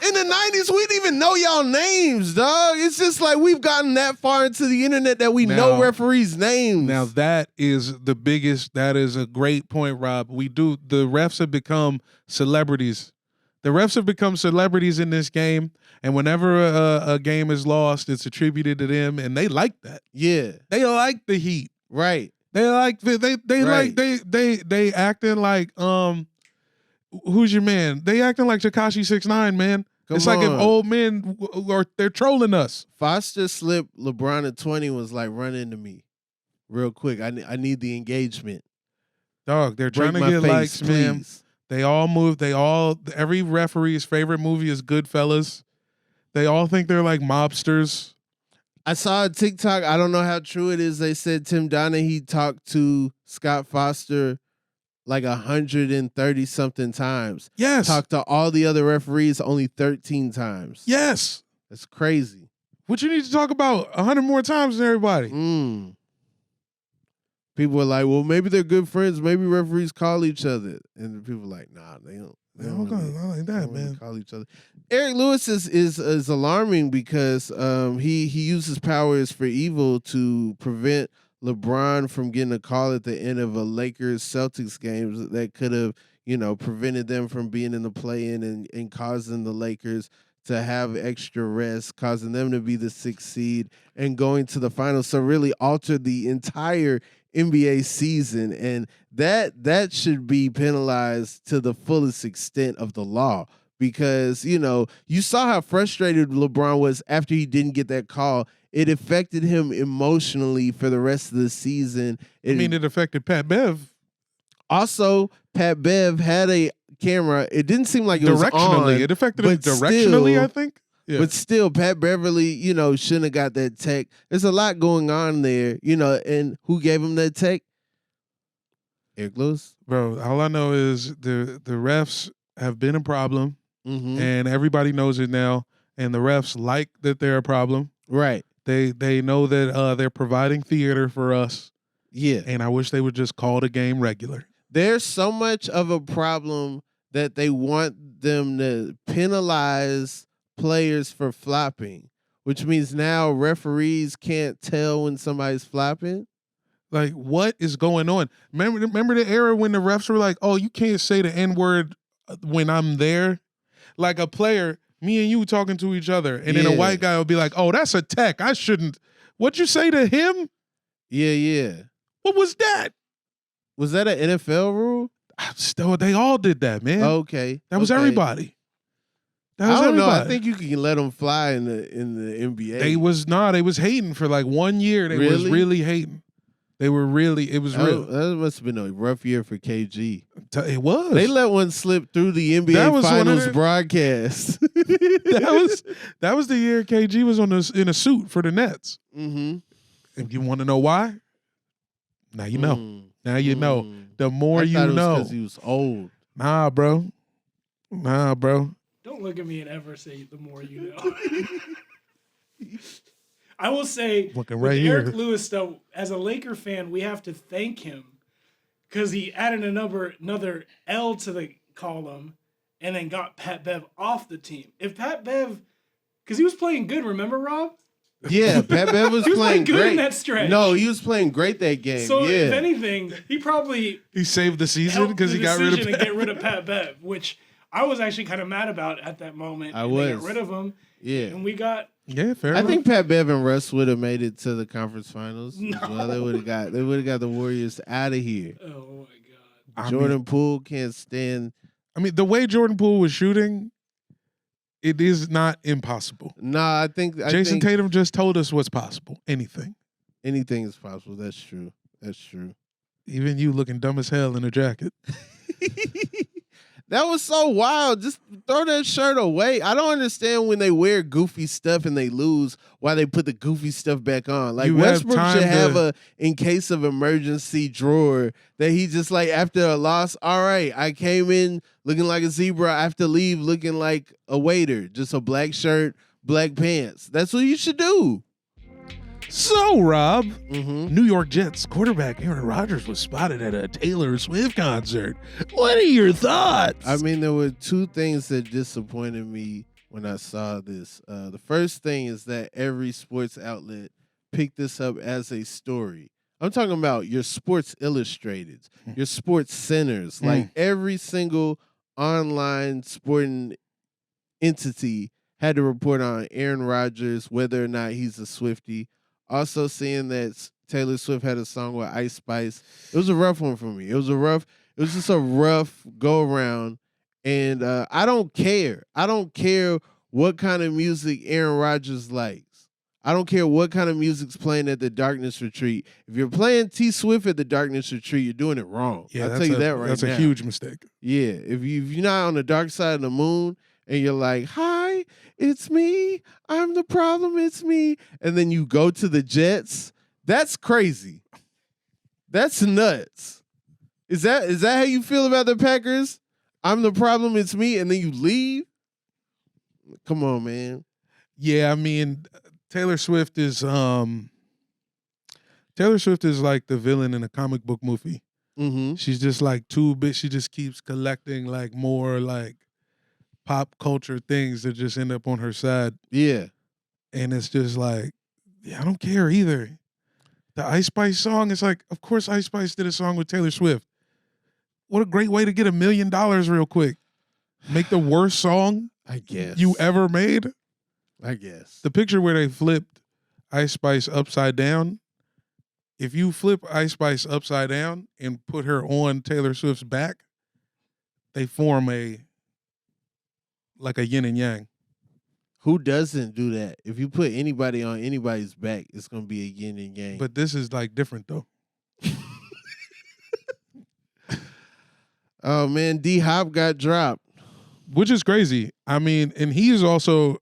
In the 90s, we didn't even know y'all names, dog. It's just like we've gotten that far into the internet that we know referees' names. Now, that is the biggest, that is a great point, Rob. The refs have become celebrities. The refs have become celebrities in this game, and whenever a game is lost, it's attributed to them, and they like that. Yeah. They like the heat. Right. They like they acting like who's your man? They acting like Tekashi 6ix9ine, man. It's like if old men they're trolling us. Foster slipped LeBron at 20 was like, run into me real quick. I need the engagement. Dog, they're Break trying to get face, likes, please. man. They all move. Every referee's favorite movie is Goodfellas. They all think they're like mobsters. I saw a TikTok. I don't know how true it is. They said Tim Donaghy talked to Scott Foster like 130 something times. Yes. Talked to all the other referees only 13 times. Yes. That's crazy. What you need to talk about 100 more times than everybody. People are like, well, maybe they're good friends. Maybe referees call each other. And people are like, nah, they don't. They don't really, not like that, really man. call each other. Eric Lewis is alarming because he uses powers for evil to prevent LeBron from getting a call at the end of a Lakers Celtics game that could have, prevented them from being in the play-in and causing the Lakers to have extra rest, causing them to be the 6th seed and going to the finals. So really altered the entire NBA season, and that should be penalized to the fullest extent of the law, because you saw how frustrated LeBron was after he didn't get that call. It affected him emotionally for the rest of the season. It affected Pat Bev. Also, Pat Bev had a camera. It didn't seem like it was on. It affected him directionally, I think. Yeah. But still, Pat Beverly, shouldn't have got that tech. There's a lot going on there, and who gave him that tech? Eric Lewis. Bro, all I know is the refs have been a problem, and everybody knows it now, and the refs like that they're a problem. Right. They know that they're providing theater for us. Yeah. And I wish they would just call the game regular. There's so much of a problem that they want them to penalize players for flopping, which means now referees can't tell when somebody's flopping. Like, what is going on? Remember the era when the refs were like, oh, you can't say the N-word when I'm there? Like a player, me and you talking to each other, and then a white guy will be like, oh, that's a tech. I shouldn't. What'd you say to him? Yeah. What was that? Was that an NFL rule? They all did that, man. Okay. That was everybody. I don't know. I think you can let them fly in the NBA. They was hating for like 1 year. They was really hating. It was real. That must have been a rough year for KG. It was. They let one slip through the NBA Finals broadcast. that was the year KG was in a suit for the Nets. Mm-hmm. If you want to know why, now you know. Now you know. The more you know. Because he was old. Nah, bro. Don't look at me and ever say the more you know. I will say, Eric Lewis, though, as a Laker fan, we have to thank him because he added another L to the column and then got Pat Bev off the team. If Pat Bev, because he was playing good, remember, Rob? Yeah, Pat Bev was playing good great in that stretch. No, he was playing great that game. So if anything, he saved the season because he got rid of Pat. And get rid of Pat Bev, which I was actually kind of mad about at that moment. They got rid of him. Yeah, and we got. Yeah, fair. I think Pat Bev and Russ would have made it to the conference finals. No. Well, they would have got the Warriors out of here. Oh my God! Jordan Poole can't stand. The way Jordan Poole was shooting, it is not impossible. Nah, I think Jason Tatum just told us what's possible. Anything is possible. That's true. Even you looking dumb as hell in a jacket. That was so wild. Just throw that shirt away. I don't understand when they wear goofy stuff and they lose, why they put the goofy stuff back on. Like Westbrook should have a in case of emergency drawer that he just like after a loss. All right, I came in looking like a zebra. I have to leave looking like a waiter. Just a black shirt, black pants. That's what you should do. So, Rob, New York Jets quarterback Aaron Rodgers was spotted at a Taylor Swift concert. What are your thoughts? There were two things that disappointed me when I saw this. The first thing is that every sports outlet picked this up as a story. I'm talking about your Sports Illustrated, your Sports Centers, like every single online sporting entity had to report on Aaron Rodgers, whether or not he's a Swiftie. Also seeing that Taylor Swift had a song with Ice Spice. It was a rough one for me. It was just a rough go around. And I don't care. I don't care what kind of music Aaron Rodgers likes. I don't care what kind of music's playing at the Darkness Retreat. If you're playing T Swift at the Darkness Retreat, you're doing it wrong. Yeah, I'll tell you that right now. That's a huge mistake. Yeah. If you're not on the dark side of the moon and you're like, hi, it's me. I'm the problem. It's me. And then you go to the Jets. That's crazy. That's nuts. Is that how you feel about the Packers? I'm the problem. It's me. And then you leave. Come on, man. Yeah, I mean, Taylor Swift is like the villain in a comic book movie. Mm-hmm. She's just like too big. She just keeps collecting like more like pop culture things that just end up on her side. Yeah. And it's just like, yeah, I don't care either. The Ice Spice song, it's like, of course Ice Spice did a song with Taylor Swift. What a great way to get $1 million real quick. Make the worst song I guess you ever made. I guess. The picture where they flipped Ice Spice upside down, if you flip Ice Spice upside down and put her on Taylor Swift's back, they form a yin and yang. Who doesn't do that? If you put anybody on anybody's back, it's going to be a yin and yang. But this is like different though. Oh, man, D-Hop got dropped. Which is crazy. I mean, and he's also,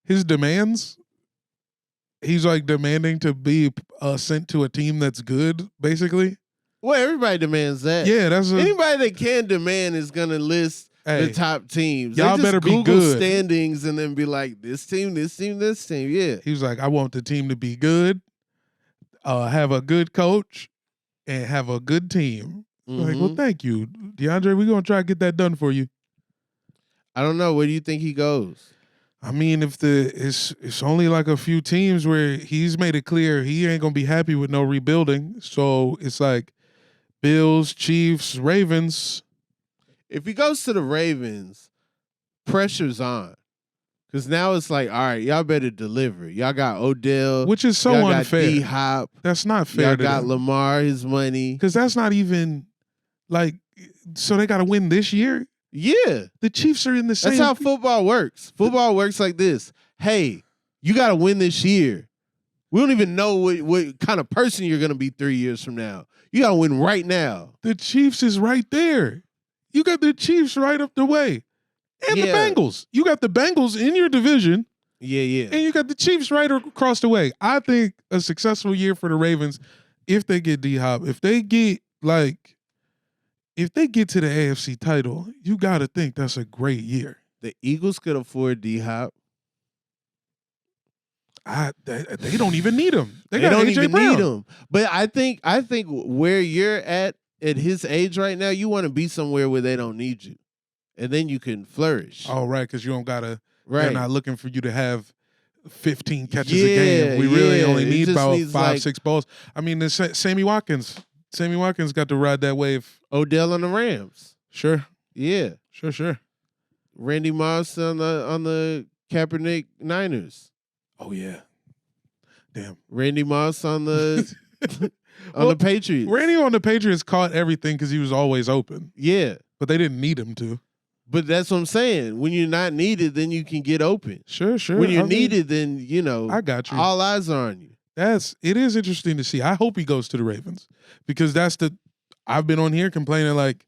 his demands, he's like demanding to be sent to a team that's good, basically. Well, everybody demands that. Yeah, anybody that can demand is going to list the top teams. Y'all just better Google be good. Standings and then be like, this team, this team, this team. Yeah. He was like, I want the team to be good, have a good coach, and have a good team. Mm-hmm. Like, well, thank you, DeAndre. We're gonna try to get that done for you. I don't know. Where do you think he goes? I mean, if it's only like a few teams where he's made it clear he ain't gonna be happy with no rebuilding. So it's like Bills, Chiefs, Ravens. If he goes to the Ravens, pressure's on. Because now it's like, all right, y'all better deliver. Y'all got Odell. Which is so y'all unfair. Got D-Hop. That's not fair. Y'all got Lamar, his money. Because that's not even, like, so they got to win this year? Yeah. The Chiefs are in the same. That's how football works. Football works like this. Hey, you got to win this year. We don't even know what kind of person you're going to be 3 years from now. You got to win right now. The Chiefs is right there. You got the Chiefs right up the way. And the Bengals. You got the Bengals in your division. Yeah. And you got the Chiefs right across the way. I think a successful year for the Ravens, if they get D-Hop, if they get to the AFC title, you got to think that's a great year. The Eagles could afford D-Hop. They don't even need him. They don't AJ even Brown. need him. But I think where you're at his age right now, you want to be somewhere where they don't need you. And then you can flourish. Oh, right, because you don't got to, right. They're not looking for you to have 15 catches a game. We really only need about 5-6 balls. I mean, there's Sammy Watkins. Sammy Watkins got to ride that wave. Odell on the Rams. Sure. Yeah. Sure. Randy Moss on the Kaepernick Niners. Oh, yeah. Damn. Randy Moss on the the Patriots. Randy on the Patriots caught everything because he was always open. Yeah. But they didn't need him to. But that's what I'm saying. When you're not needed, then you can get open. Sure. When you're needed, then, I got you. All eyes are on you. It is interesting to see. I hope he goes to the Ravens because I've been on here complaining like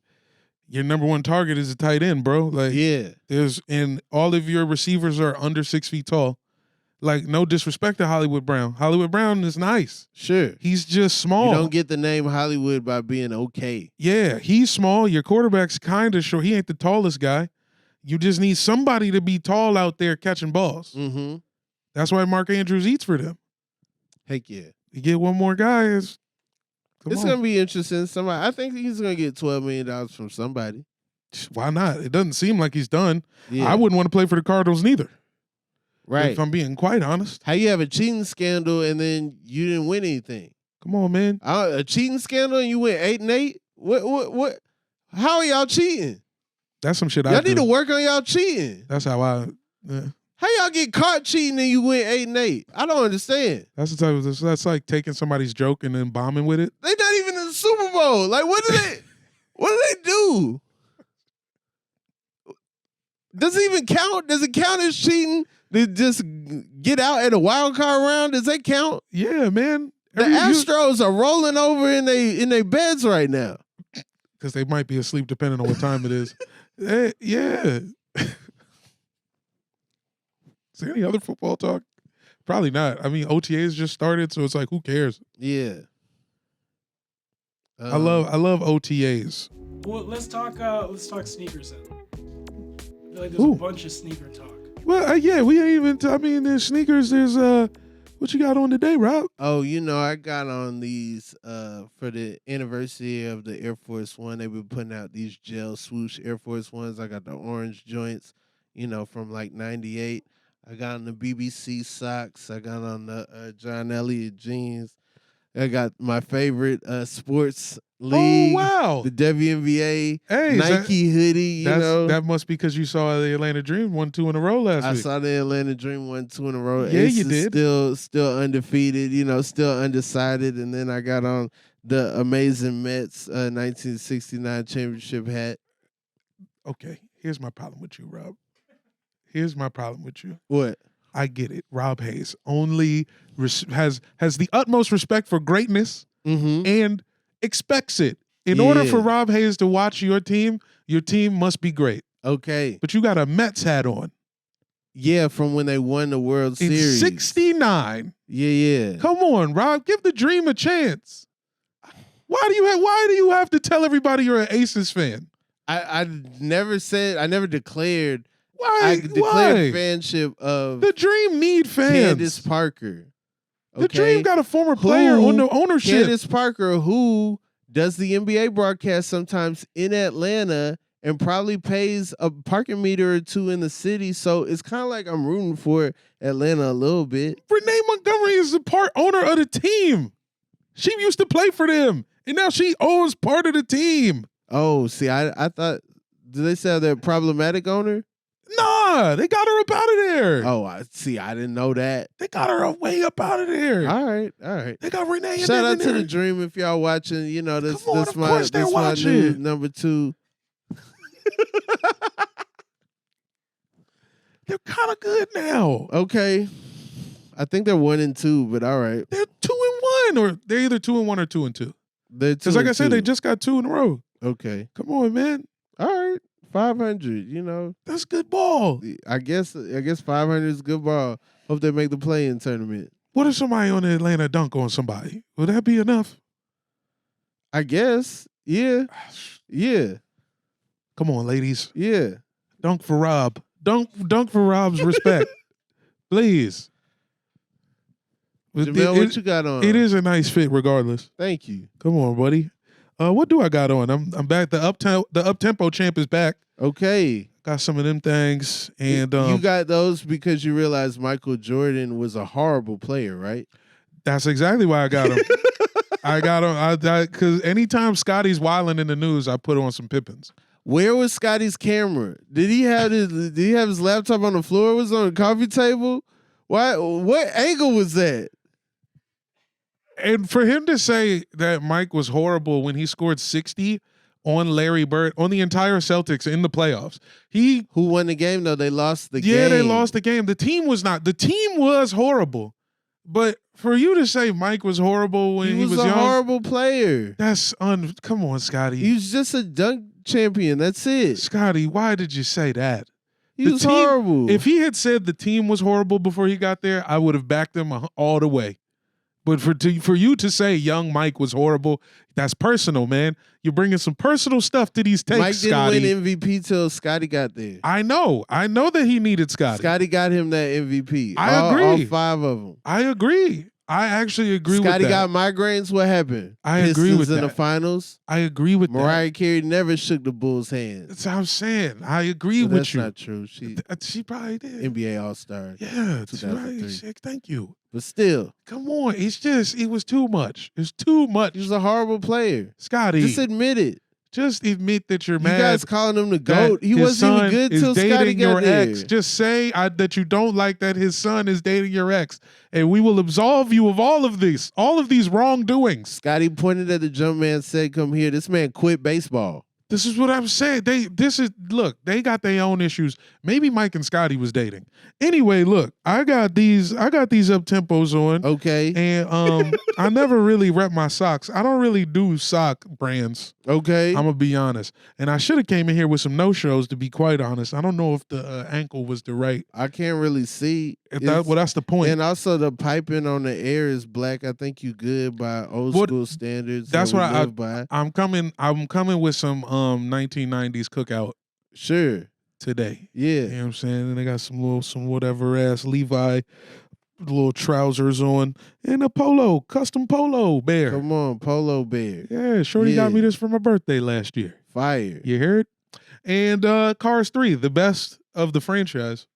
your number one target is a tight end, bro. Like, and all of your receivers are under 6 feet tall. Like, no disrespect to Hollywood Brown. Hollywood Brown is nice. Sure. He's just small. You don't get the name Hollywood by being okay. Yeah, he's small. Your quarterback's kind of short. He ain't the tallest guy. You just need somebody to be tall out there catching balls. Mm-hmm. That's why Mark Andrews eats for them. Heck yeah. You get one more guy. It's going to be interesting. I think he's going to get $12 million from somebody. Why not? It doesn't seem like he's done. Yeah. I wouldn't want to play for the Cardinals neither. Right. If I'm being quite honest. How you have a cheating scandal and then you didn't win anything? Come on, man. A cheating scandal and you went 8-8? What? How are y'all cheating? That's some shit y'all need to work on y'all cheating. That's how How y'all get caught cheating and you went 8-8? I don't understand. That's the type of that's like taking somebody's joke and then bombing with it. They're not even in the Super Bowl. Like, what do they do? Does it even count? Does it count as cheating? They just get out at a wild card round? Does that count? Yeah, man. The Astros are rolling over in their beds right now. Because they might be asleep depending on what time it is. Yeah. Is there any other football talk? Probably not. I mean, OTAs just started, so it's like, who cares? Yeah. I love OTAs. Well, let's talk sneakers then. I feel like there's a bunch of sneaker talk. Well, yeah, we ain't even. There's sneakers. There's what you got on today, Rob? Oh, I got on these for the anniversary of the Air Force One. They've been putting out these gel swoosh Air Force Ones. I got the orange joints, from like '98. I got on the BBC socks. I got on the John Elliott jeans. I got my favorite sports league. Oh, wow. The WNBA Hey, Nike hoodie. That must be because you saw the Atlanta Dream 1-2 in a row last week. I saw the Atlanta Dream 1-2 in a row. Yeah, Ace you did. Still undefeated. Still undecided. And then I got on the amazing Mets 1969 championship hat. Okay, here's my problem with you, Rob. Here's my problem with you. What? I get it. Rob Haze only has the utmost respect for greatness and expects it. In order for Rob Haze to watch your team must be great. Okay. But you got a Mets hat on. Yeah, from when they won the World In Series. 69. Yeah. Come on, Rob. Give the dream a chance. Why do you have to tell everybody you're an Aces fan? I never declared. Why? I declared fanship of the Dream need fans. Candace Parker. Okay? The Dream got a former player on the ownership. Candace Parker, who does the NBA broadcast sometimes in Atlanta and probably pays a parking meter or two in the city. So it's kind of like I'm rooting for Atlanta a little bit. Renee Montgomery is the part owner of the team. She used to play for them, and now she owns part of the team. Oh, see, I thought, did they say they're a problematic owner? Nah, they got her up out of there. Oh, I didn't know that. They got her way up out of there. All right. They got Renee. Shout out to the Dream if y'all watching. This my new number 2. They're kind of good now. Okay, I think they're 1-2, but all right. They're 2-1, or they're either 2-1 or 2-2. They're 2-2. Because like I said, they just got 2 in a row. Okay, come on, man. All right. 500, That's good ball. I guess 500 is good ball. Hope they make the play-in tournament. What if somebody on the Atlanta dunk on somebody? Would that be enough? I guess. Yeah. Come on, ladies. Yeah. Dunk for Rob. Dunk for Rob's respect. Please. Jamel, what you got on? It is a nice fit regardless. Thank you. Come on, buddy. What do I got on? I'm back. The up-tempo champ is back. Okay. Got some of them things. And you got those because you realized Michael Jordan was a horrible player, right? That's exactly why I got him. I got him because anytime Scotty's wilding in the news, I put on some Pippins. Where was Scotty's camera? Did he have his laptop on the floor? Was it on the coffee table? Why? What angle was that? And for him to say that Mike was horrible when he scored 60 on Larry Bird, on the entire Celtics in the playoffs. Who won the game, though? They lost the game. Yeah, they lost the game. The team was horrible. But for you to say Mike was horrible when he was young. He was a horrible player. Come on, Scotty. He was just a dunk champion. That's it. Scotty, why did you say that? He was horrible. If he had said the team was horrible before he got there, I would have backed him all the way. But for you to say young Mike was horrible, that's personal, man. You're bringing some personal stuff to these takes, Mike didn't Scotty. win MVP till Scotty got there. I know that he needed Scotty. Scotty got him that MVP. I agree. All 5 of them. I agree. I actually agree with that. Scotty got migraines. What happened? I agree with that. In the finals. I agree with Mariah Carey never shook the Bulls' hand. That's what I'm saying. I agree with you. That's not true. She probably did. NBA All-Star. Yeah, 2003. Right. Thank you. But still. Come on. It was too much. It's too much. He was a horrible player. Scotty. Just admit it. Just admit that you're mad. You guys calling him the GOAT. He wasn't even good till Scotty got there. Ex. Just say that you don't like that his son is dating your ex, and we will absolve you of all of these wrongdoings. Scotty pointed at the jump man, said, "Come here." This man quit baseball. This is what I'm saying. They got their own issues. Maybe Mike and Scotty was dating. Anyway, look, I got these up tempos on. Okay. And I never really rep my socks. I don't really do sock brands. Okay. I'm gonna be honest. And I should have came in here with some no-shows, to be quite honest. I don't know if the ankle was the right. I can't really see. That's the point. And also the piping on the air is black. I think you good by old school standards. That's what I live by. I'm coming with some 1990s cookout. Sure. Today. Yeah. You know what I'm saying? And they got some whatever ass Levi little trousers on and a custom polo bear. Come on, polo bear. Yeah, Shorty got me this for my birthday last year. Fire. You heard? And Cars 3, the best of the franchise.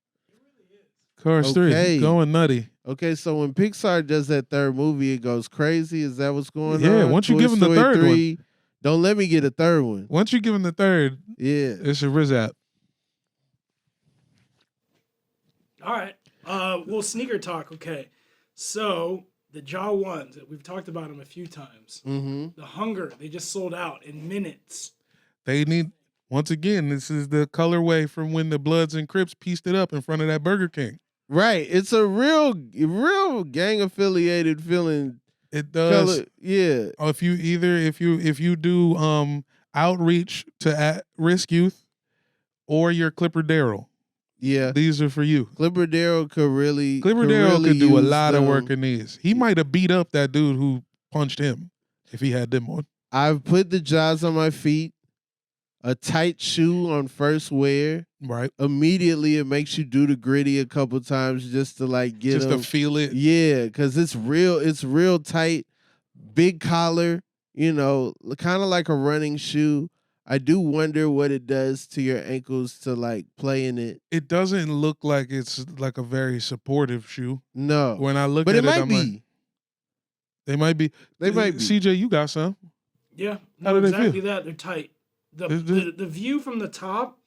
Cars 3, going nutty. Okay, so when Pixar does that third movie, it goes crazy. Is that what's going on? Yeah, once you give them the third one. Don't let me get a third one. Once you give them the third, it's a Rizap. All right. Well, sneaker talk. Okay. So the Jaw 1s, we've talked about them a few times. Mm-hmm. The Hunger, they just sold out in minutes. They need, once again, this is the colorway from when the Bloods and Crips pieced it up in front of that Burger King. Right. It's a real gang affiliated feeling. It does. Color. Yeah. If you do outreach to at-risk youth or your Clipper Darrell. Yeah, these are for you. Clipper Darrell could do a lot of work in these. He might have beat up that dude who punched him if he had them on. I've put the jaws on my feet. A tight shoe on first wear. Right. Immediately it makes you do the gritty a couple times just to like get just to feel it. Yeah, because it's real tight, big collar, kind of like a running shoe. I do wonder what it does to your ankles to like play in it. It doesn't look like it's like a very supportive shoe. No. When I look but at it, I'm like, they might be. They might be. CJ, you got some. Yeah. How do they exactly feel? that. They're tight. The view from the top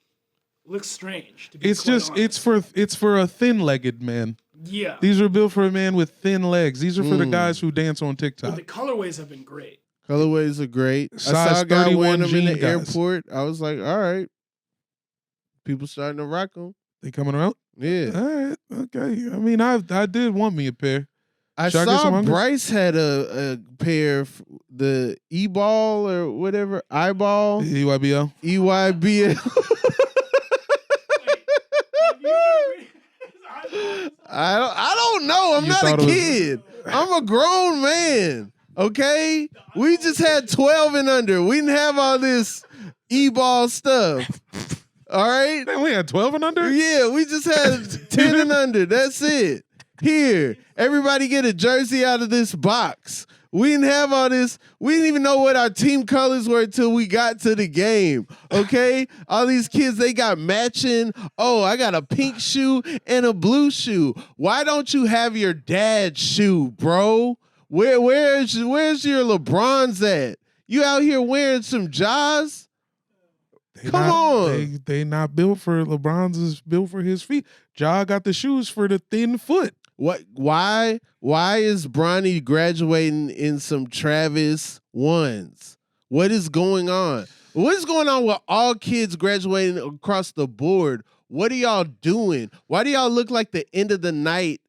looks strange. It's for a thin-legged man. Yeah. These are built for a man with thin legs. These are for the guys who dance on TikTok. But the colorways have been great. Colorways are great. I Size saw a guy wearing them in the guys. airport. I was like, all right. People starting to rock them. They coming around? Yeah. All right. Okay. I mean, I did want me a pair. I saw Bryce had a pair, the E-ball or whatever, eyeball. EYBL. EYBL. I don't know. I'm not a kid. I'm a grown man. Okay? We just had 12 and under. We didn't have all this E-ball stuff. All right? We had 12 and under? Yeah, we just had 10 and under. That's it. Here, everybody get a jersey out of this box. We didn't have all this. We didn't even know what our team colors were until we got to the game. Okay? All these kids, they got matching. Oh, I got a pink shoe and a blue shoe. Why don't you have your dad's shoe, bro? Where's your LeBrons at? You out here wearing some Jaws? Come on. They not built for LeBron's is built for his feet. Ja got the shoes for the thin foot. What? Why is Bronny graduating in some Travis 1's? What is going on? What is going on with all kids graduating across the board? What are y'all doing? Why do y'all look like the end of the night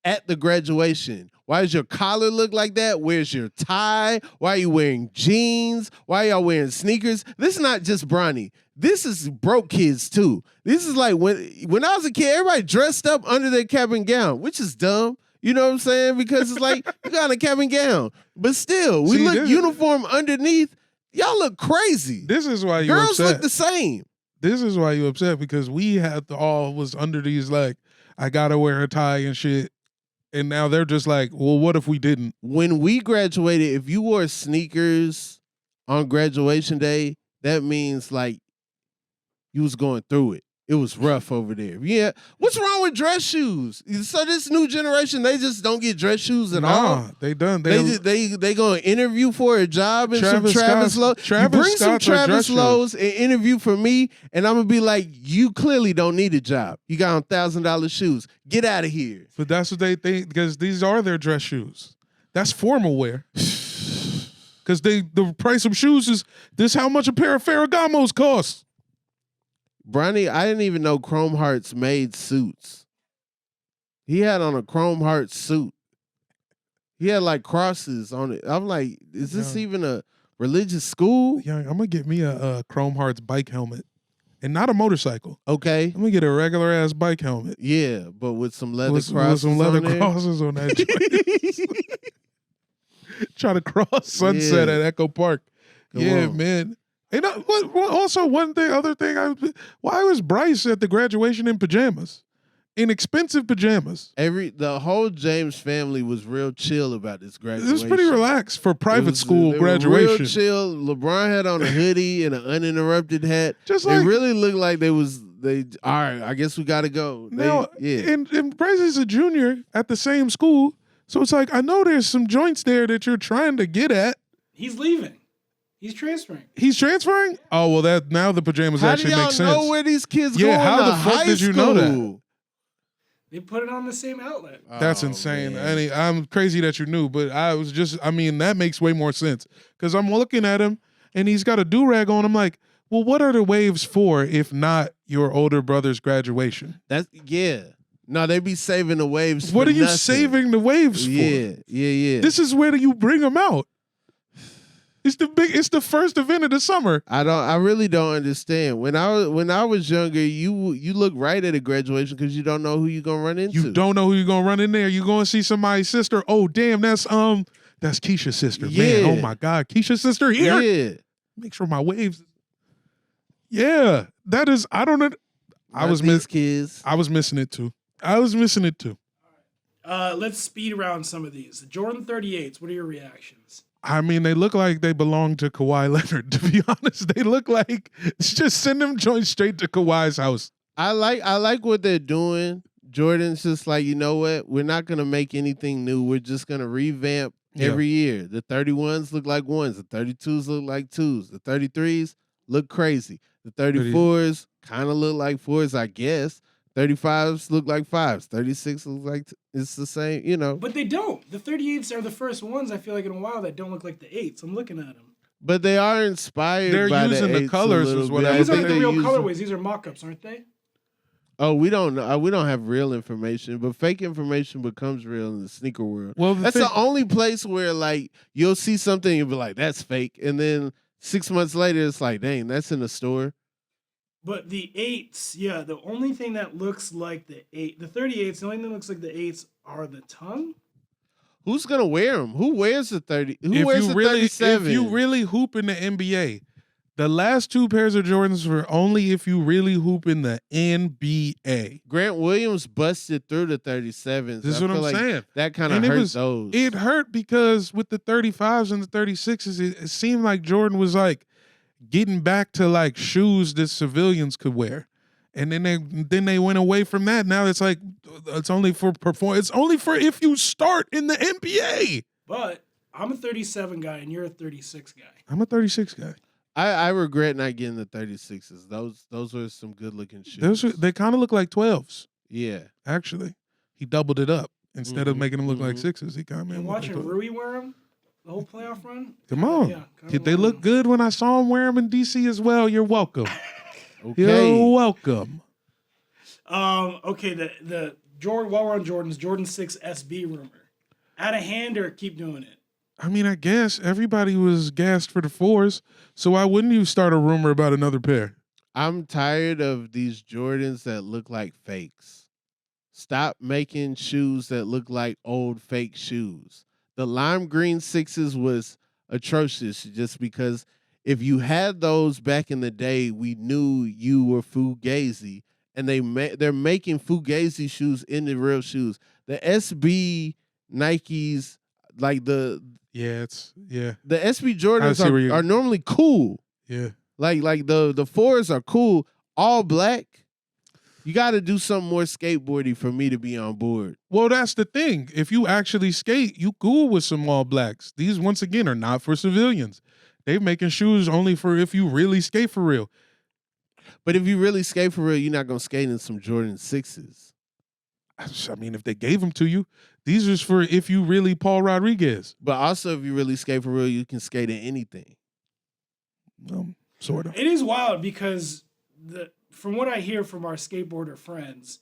at the graduation? Why does your collar look like that? Where's your tie? Why are you wearing jeans? Why are y'all wearing sneakers? This is not just Bronny. This is broke kids too. This is like when I was a kid, everybody dressed up under their cap and gown, which is dumb. You know what I'm saying? Because it's like you got a cap and gown. But still, we look uniform underneath. Y'all look crazy. This is why you Girls upset. look the same. This is why you upset, because we had was under these like, I gotta wear a tie and shit. And now they're just like, well, what if we didn't? When we graduated, if you wore sneakers on graduation day, that means like you was going through it. It was rough over there. Yeah. What's wrong with dress shoes? So this new generation, they just don't get dress shoes at all. They done. They gonna interview for a job in some Travis Lowe's. You bring some Travis Lowe's and interview for me, and I'm gonna be like, you clearly don't need a job. You got on $1,000 shoes. Get out of here. But that's what they think, because these are their dress shoes. That's formal wear. because the price of shoes is this how much a pair of Ferragamos costs. Bronny, I didn't even know Chrome Hearts made suits. He had on a Chrome Hearts suit. He had like crosses on it. I'm like, is this even a religious school? Yeah, I'm gonna get me a Chrome Hearts bike helmet. And not a motorcycle. Okay. I'm gonna get a regular ass bike helmet. Yeah, but with some leather crosses. With some leather on crosses on that joint. Try to cross Sunset at Echo Park. Come on. Man. And also other thing, why was Bryce at the graduation in pajamas? In expensive pajamas. The whole James family was real chill about this graduation. It was pretty relaxed for private school graduation. Real chill. LeBron had on a hoodie and an uninterrupted hat. It really looked like all right, I guess we gotta go. And Bryce is a junior at the same school. So it's like, I know there's some joints there that you're trying to get at. He's leaving. He's transferring. He's transferring? Oh, well, now the pajamas actually make sense. How do y'all know where these kids going to high school? Yeah, how the fuck did you know that? They put it on the same outlet. That's insane. I'm crazy that you knew, but that makes way more sense. Because I'm looking at him, and he's got a do-rag on. I'm like, well, what are the waves for if not your older brother's graduation? No, they be saving the waves for What are you nothing. saving the waves for? Yeah. This is where you bring them out. It's the first event of the summer. I really don't understand. When I was younger, you look right at a graduation because you don't know who you're gonna run into. You don't know who you're gonna run in there. You're gonna see somebody's sister. Oh damn, that's Keisha's sister. Yeah. Man, oh my God, Keisha's sister here. Yeah. Make sure my waves. Yeah, that is. I don't know. I was missing it too. Let's speed around some of these. The Jordan 38s. What are your reactions? I mean, they look like they belong to Kawhi Leonard, to be honest. They look like just send them joints straight to Kawhi's house. I like what they're doing. Jordan's just like, you know what? We're not going to make anything new. We're just going to revamp every year. The 31s look like 1s. The 32s look like 2s. The 33s look crazy. The 34s kind of look like 4s, I guess. 35s look like 5s. 36 look like it's the same, you know. But they don't. The 38s are the first ones I feel like in a while that don't look like the 8s. I'm looking at them. But they are inspired They're by using the colors is what These aren't the real colorways. These are mock-ups, aren't they? Oh, we don't know. We don't have real information, but fake information becomes real in the sneaker world. Well, that's the only place where like you'll see something and you'll be like, that's fake. And then 6 months later, it's like, dang, that's in the store. But the 8s, yeah, the only thing that looks like the 38s, the only thing that looks like the 8s are the tongue. Who's gonna wear them? Who wears the 30? Who wears the 37? If you really hoop in the NBA, the last 2 pairs of Jordans were only if you really hoop in the NBA. Grant Williams busted through the 37s. This is what I'm saying. That kind of hurt those. It hurt because with the 35s and the 36s, it seemed like Jordan was like getting back to like shoes that civilians could wear. And then they went away from that. Now it's like it's only for perform. It's only for if you start in the NBA. But I'm a 37 guy and you're a 36 guy. I'm a 36 guy. I regret not getting the 36s. Those were some good looking shoes. They kind of look like 12s. Yeah, actually, he doubled it up instead of making them look like 6s. He kind of made them watching Rui wear them the whole playoff run. Come on, they look good when I saw him wear them in DC as well. You're welcome. Okay. You're welcome. Okay, the Jordan, while we're on Jordans, Jordan 6 SB rumor. Out of hand or keep doing it? I mean, I guess everybody was gassed for the 4s, so why wouldn't you start a rumor about another pair? I'm tired of these Jordans that look like fakes. Stop making shoes that look like old fake shoes. The lime green 6s was atrocious just because if you had those back in the day, we knew you were fugazi, and they're making fugazi shoes into real shoes. The SB Nikes, like the SB Jordans are normally cool. Yeah, like the 4s are cool, all black. You got to do something more skateboardy for me to be on board. Well, that's the thing. If you actually skate, you cool with some all blacks. These, once again, are not for civilians. They're making shoes only for if you really skate for real. But if you really skate for real, you're not going to skate in some Jordan 6s. I mean, if they gave them to you, These are for if you really Paul Rodriguez. But also, if you really skate for real, you can skate in anything. Sort of. It is wild because from what I hear from our skateboarder friends,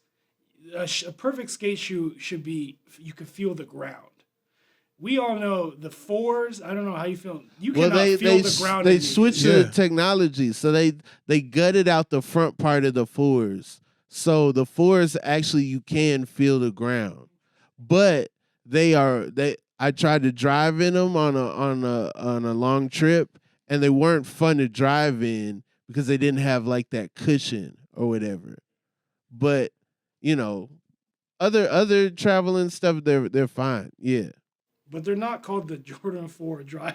a perfect skate shoe should be you can feel the ground. We all know the 4's. I don't know how you feel. You cannot feel the ground. They switched the technology, so they gutted out the front part of the 4's. So the 4's actually you can feel the ground, but I tried to drive in them on a long trip, and they weren't fun to drive in because they didn't have like that cushion or whatever. But other traveling stuff, they're fine. Yeah. But they're not called the Jordan 4 Drive.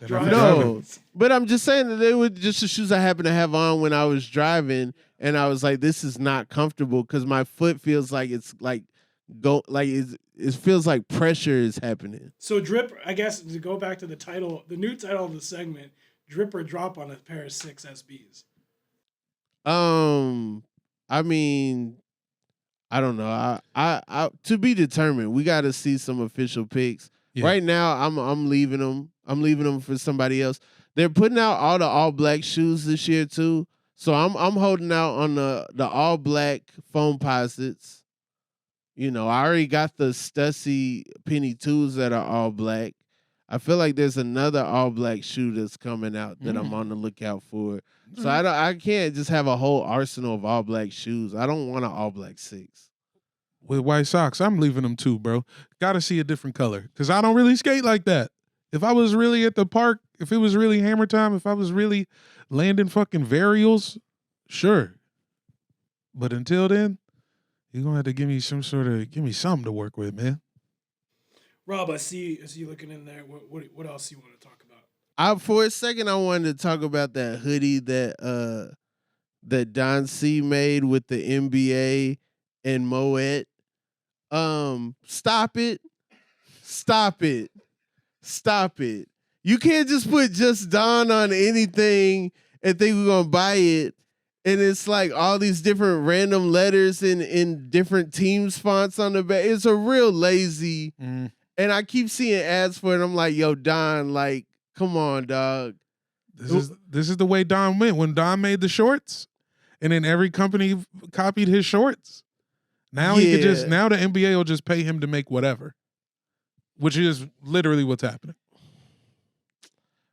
No, but I'm just saying that they were just the shoes I happened to have on when I was driving, and I was like, this is not comfortable because my foot feels like it's like it feels like pressure is happening. So drip, I guess, to go back to the title, the new title of the segment, drip or drop on a pair of 6 SBs. I mean, I don't know. I to be determined. We got to see some official picks. Yeah. Right now, I'm leaving them. I'm leaving them for somebody else. They're putting out all the all black shoes this year too. So I'm holding out on the all black foam posits. I already got the Stussy Penny 2s that are all black. I feel like there's another all black shoe that's coming out that I'm on the lookout for. So I can't just have a whole arsenal of all black shoes. I don't want an all black 6. With white socks, I'm leaving them too, bro. Got to see a different color because I don't really skate like that. If I was really at the park, if it was really hammer time, if I was really landing fucking varials, sure. But until then, you're going to have to give me something to work with, man. Rob, I see you looking in there. What else you want to talk about? For a second, I wanted to talk about that hoodie that Don C made with the NBA and Moet. Stop it. You can't just put just Don on anything and think we're going to buy it. And it's like all these different random letters in different teams' fonts on the back. It's a real lazy. And I keep seeing ads for it. I'm like, yo, Don, like, come on, dog. This is the way Don went. When Don made the shorts, and then every company copied his shorts. Now he could now the NBA will just pay him to make whatever. Which is literally what's happening.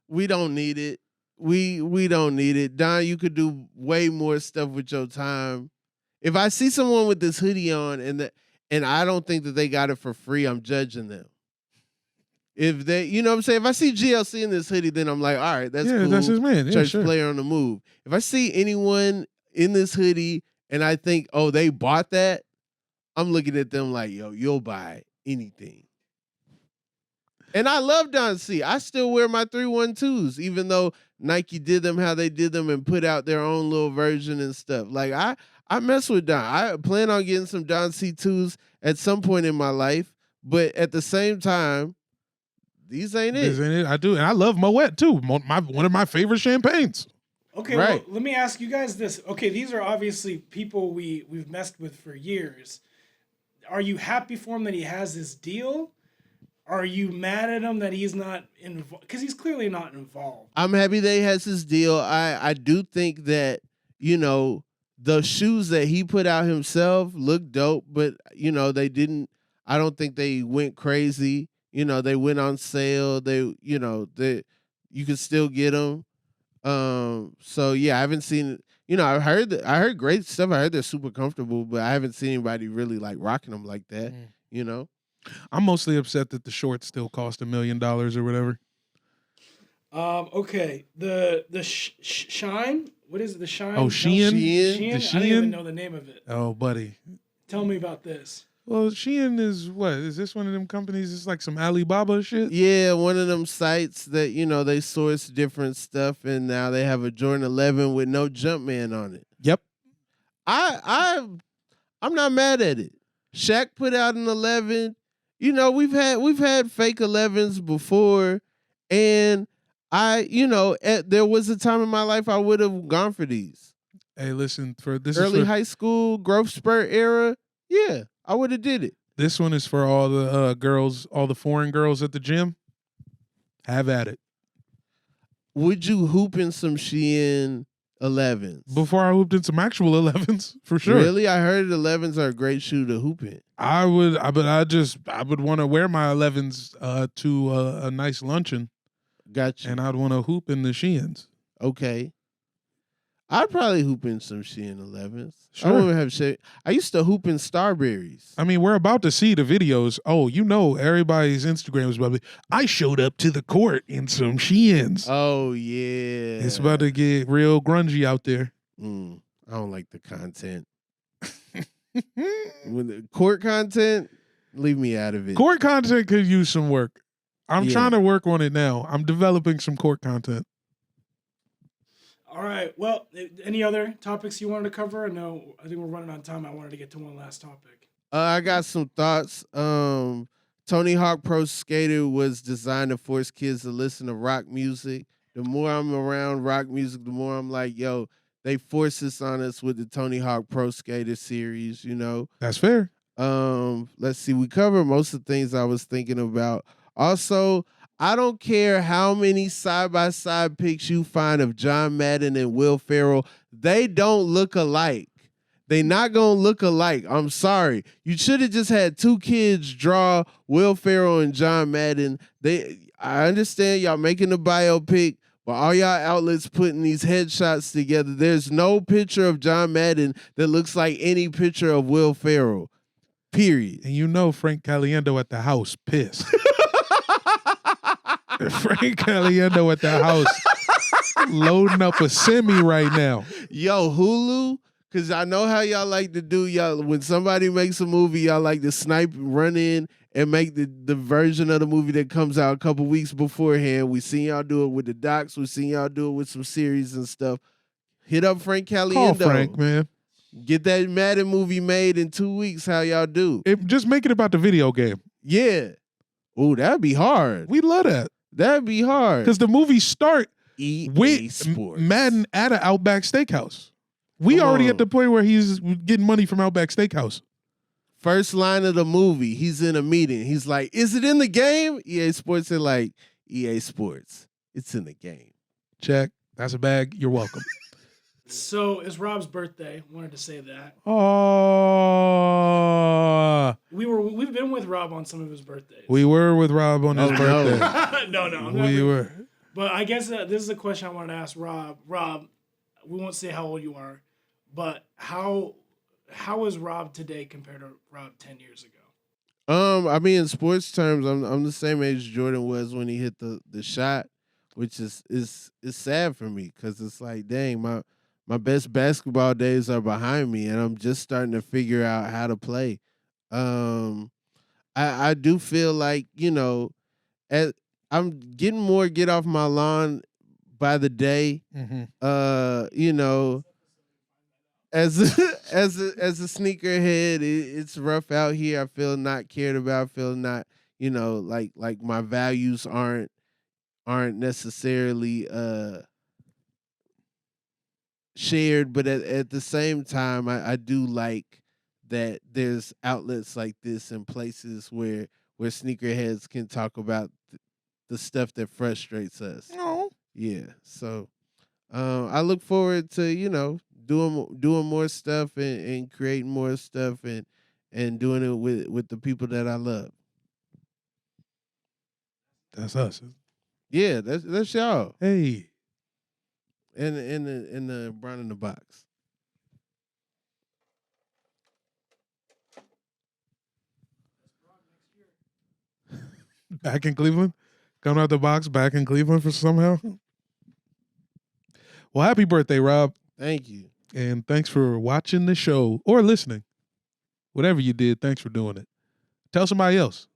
We don't need it. We don't need it. Don, you could do way more stuff with your time. If I see someone with this hoodie on and I don't think that they got it for free, I'm judging them. If they, you know what I'm saying? If I see GLC in this hoodie, then I'm like, all right, that's cool. That's his man. Yeah, Church sure. player on the move. If I see anyone in this hoodie and I think, oh, they bought that, I'm looking at them like, yo, you'll buy anything. And I love Don C. I still wear my 312s, even though Nike did them how they did them and put out their own little version and stuff. Like, I mess with Don. I plan on getting some Don C2s at some point in my life, but at the same time, these ain't it. I do. And I love Moet, too. One of my favorite champagnes. Okay, right. Well, let me ask you guys this. Okay, these are obviously people we've messed with for years. Are you happy for him that he has this deal? Are you mad at him that he's not involved? Because he's clearly not involved. I'm happy that he has his deal. I do think that, the shoes that he put out himself look dope, but, they didn't, I don't think they went crazy. They went on sale. You could still get them. So yeah, I haven't seen, I heard great stuff. I heard they're super comfortable, but I haven't seen anybody really like rocking them like that, I'm mostly upset that the shorts still cost $1 million or whatever. Okay. The Shine? What is it? The Shine? Oh, Shein? Shein? I don't even know the name of it. Oh, buddy. Tell me about this. Well, Shein is what? Is this one of them companies? It's like some Alibaba shit? Yeah, one of them sites that, they source different stuff, and now they have a Jordan 11 with no Jumpman on it. Yep. I'm not mad at it. Shaq put out an 11. We've had fake 11s before, and there was a time in my life I would have gone for these. Hey, listen, for this early high school growth spurt era, yeah, I would have did it. This one is for all the girls, all the foreign girls at the gym. Have at it. Would you hoop in some Shein 11s? Before I hooped in some actual 11s, for sure. Really? I heard 11s are a great shoe to hoop in. I would want to wear my 11s to a nice luncheon. Gotcha. And I'd want to hoop in the Sheins. Okay. I'd probably hoop in some Shein 11s. Sure. I wouldn't have shit. I used to hoop in Starberries. I mean, we're about to see the videos. Oh, you know, everybody's Instagram is about to be, I showed up to the court in some Sheins. Oh, yeah. It's about to get real grungy out there. I don't like the content. When the court content, leave me out of it. Court content could use some work. I'm trying to work on it now. I'm developing some court content. All right. Well, any other topics you wanted to cover? I think we're running out of time. I wanted to get to one last topic. I got some thoughts. Tony Hawk Pro Skater was designed to force kids to listen to rock music. The more I'm around rock music, the more I'm like, yo, they force this on us with the Tony Hawk Pro Skater series, you know? That's fair. Let's see. We covered most of the things I was thinking about. Also, I don't care how many side-by-side pics you find of John Madden and Will Ferrell. They don't look alike. They not going to look alike. I'm sorry. You should have just had two kids draw Will Ferrell and John Madden. I understand y'all making a biopic, but all y'all outlets putting these headshots together. There's no picture of John Madden that looks like any picture of Will Ferrell. Period. And you know Frank Caliendo at the house pissed. Frank Caliendo at the house loading up a semi right now. Yo, Hulu, because I know how y'all like to do. Y'all, when somebody makes a movie, y'all like to snipe, run in, and make the version of the movie that comes out a couple weeks beforehand. We seen y'all do it with the docs. We seen y'all do it with some series and stuff. Hit up Frank Caliendo. Call Frank, man. Get that Madden movie made in 2 weeks. How y'all do? Just make it about the video game. Yeah. Oh, that'd be hard. We love that. That'd be hard. Because the movies start EA with Sports. Madden at an Outback Steakhouse. We already at the point where he's getting money from Outback Steakhouse. First line of the movie, he's in a meeting. He's like, is it in the game? EA Sports are like, EA Sports, it's in the game. Check. That's a bag. You're welcome. So it's Rob's birthday. Wanted to say that. Oh. We've been with Rob on some of his birthdays. We were with Rob on his birthday. No, We were. But I guess this is a question I wanted to ask Rob. Rob, we won't say how old you are, but how is Rob today compared to Rob 10 years ago? I mean, in sports terms, I'm the same age Jordan was when he hit the shot, which is sad for me because it's like, dang, my best basketball days are behind me, and I'm just starting to figure out how to play. I do feel like, you know, I'm getting more get off my lawn by the day. Mm-hmm. You know, as a sneakerhead, it's rough out here. I feel not cared about. I feel not, you know, like my values aren't necessarily shared, but at the same time, I do like that there's outlets like this and places where sneakerheads can talk about the stuff that frustrates us. No. Yeah. So I look forward to, you know, doing more stuff and creating more stuff and doing it with the people that I love. That's us. Yeah, that's y'all. Hey. In the Brown in the Box. Back in Cleveland? Coming out the box back in Cleveland for somehow? Well, happy birthday, Rob. Thank you. And thanks for watching the show or listening. Whatever you did, thanks for doing it. Tell somebody else.